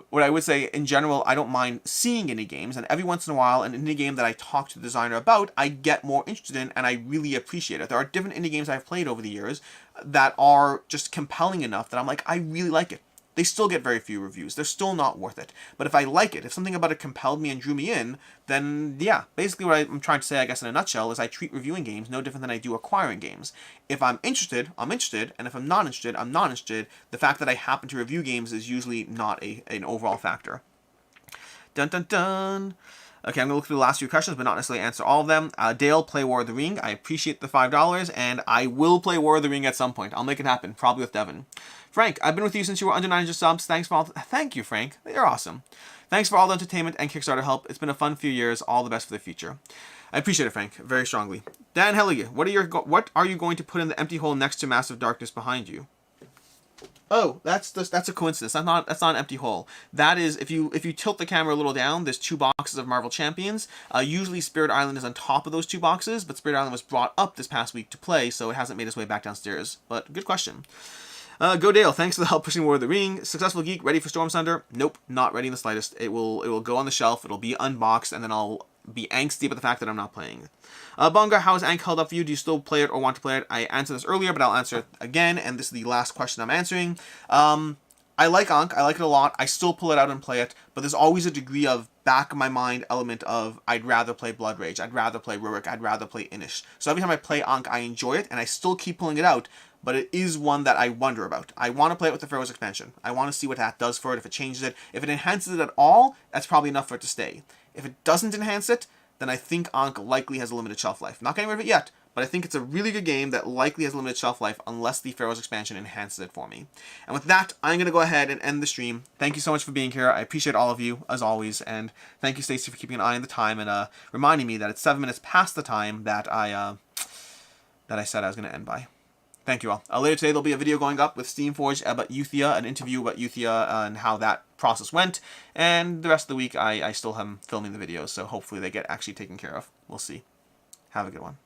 what I would say, in general, I don't mind seeing indie games, and every once in a while, an indie game that I talk to the designer about, I get more interested in, and I really appreciate it. There are different indie games I've played over the years that are just compelling enough that I'm like, I really like it. They still get very few reviews. They're still not worth it. But if I like it, if something about it compelled me and drew me in, then yeah, basically what I'm trying to say, I guess in a nutshell, is I treat reviewing games no different than I do acquiring games. If I'm interested, I'm interested, and if I'm not interested, I'm not interested. The fact that I happen to review games is usually not an overall factor. Dun dun dun! Okay, I'm going to look through the last few questions, but not necessarily answer all of them. Dale, play War of the Ring. I appreciate the $5, and I will play War of the Ring at some point. I'll make it happen, probably with Devin. Frank, I've been with you since you were under 900 subs. Thanks for all... Thank you, Frank. You're awesome. Thanks for all the entertainment and Kickstarter help. It's been a fun few years. All the best for the future. I appreciate it, Frank, very strongly. Dan Hellige, what are you going to put in the empty hole next to Massive Darkness behind you? Oh, that's a coincidence. That's not an empty hole. That is, if you tilt the camera a little down, there's 2 boxes of Marvel Champions. Usually Spirit Island is on top of those 2 boxes, but Spirit Island was brought up this past week to play, so it hasn't made its way back downstairs. But good question. Go Dale, thanks for the help pushing War of the Ring. Successful Geek, ready for Storm Thunder? Nope, not ready in the slightest. It will go on the shelf, it'll be unboxed, and then I'll be angsty about the fact that I'm not playing. Bunga, how is Ankh held up for you? Do you still play it or want to play it? I answered this earlier, but I'll answer it again, and this is the last question I'm answering. I like Ankh, I like it a lot. I still pull it out and play it, but there's always a degree of back of my mind element of I'd rather play Blood Rage, I'd rather play Rurik, I'd rather play Inish. So every time I play Ankh, I enjoy it, and I still keep pulling it out, but it is one that I wonder about. I want to play it with the Pharaoh's expansion. I want to see what that does for it, if it changes it. If it enhances it at all, that's probably enough for it to stay. If it doesn't enhance it, then I think Ankh likely has a limited shelf life. I'm not getting rid of it yet, but I think it's a really good game that likely has a limited shelf life unless the Pharaoh's expansion enhances it for me. And with that, I'm going to go ahead and end the stream. Thank you so much for being here. I appreciate all of you, as always, and thank you, Stacey, for keeping an eye on the time and reminding me that it's 7 minutes past the time that I said I was going to end by. Thank you all. Later today, there'll be a video going up with Steamforged about Euthia, an interview about Euthia and how that process went. And the rest of the week, I still am filming the videos, so hopefully they get actually taken care of. We'll see. Have a good one.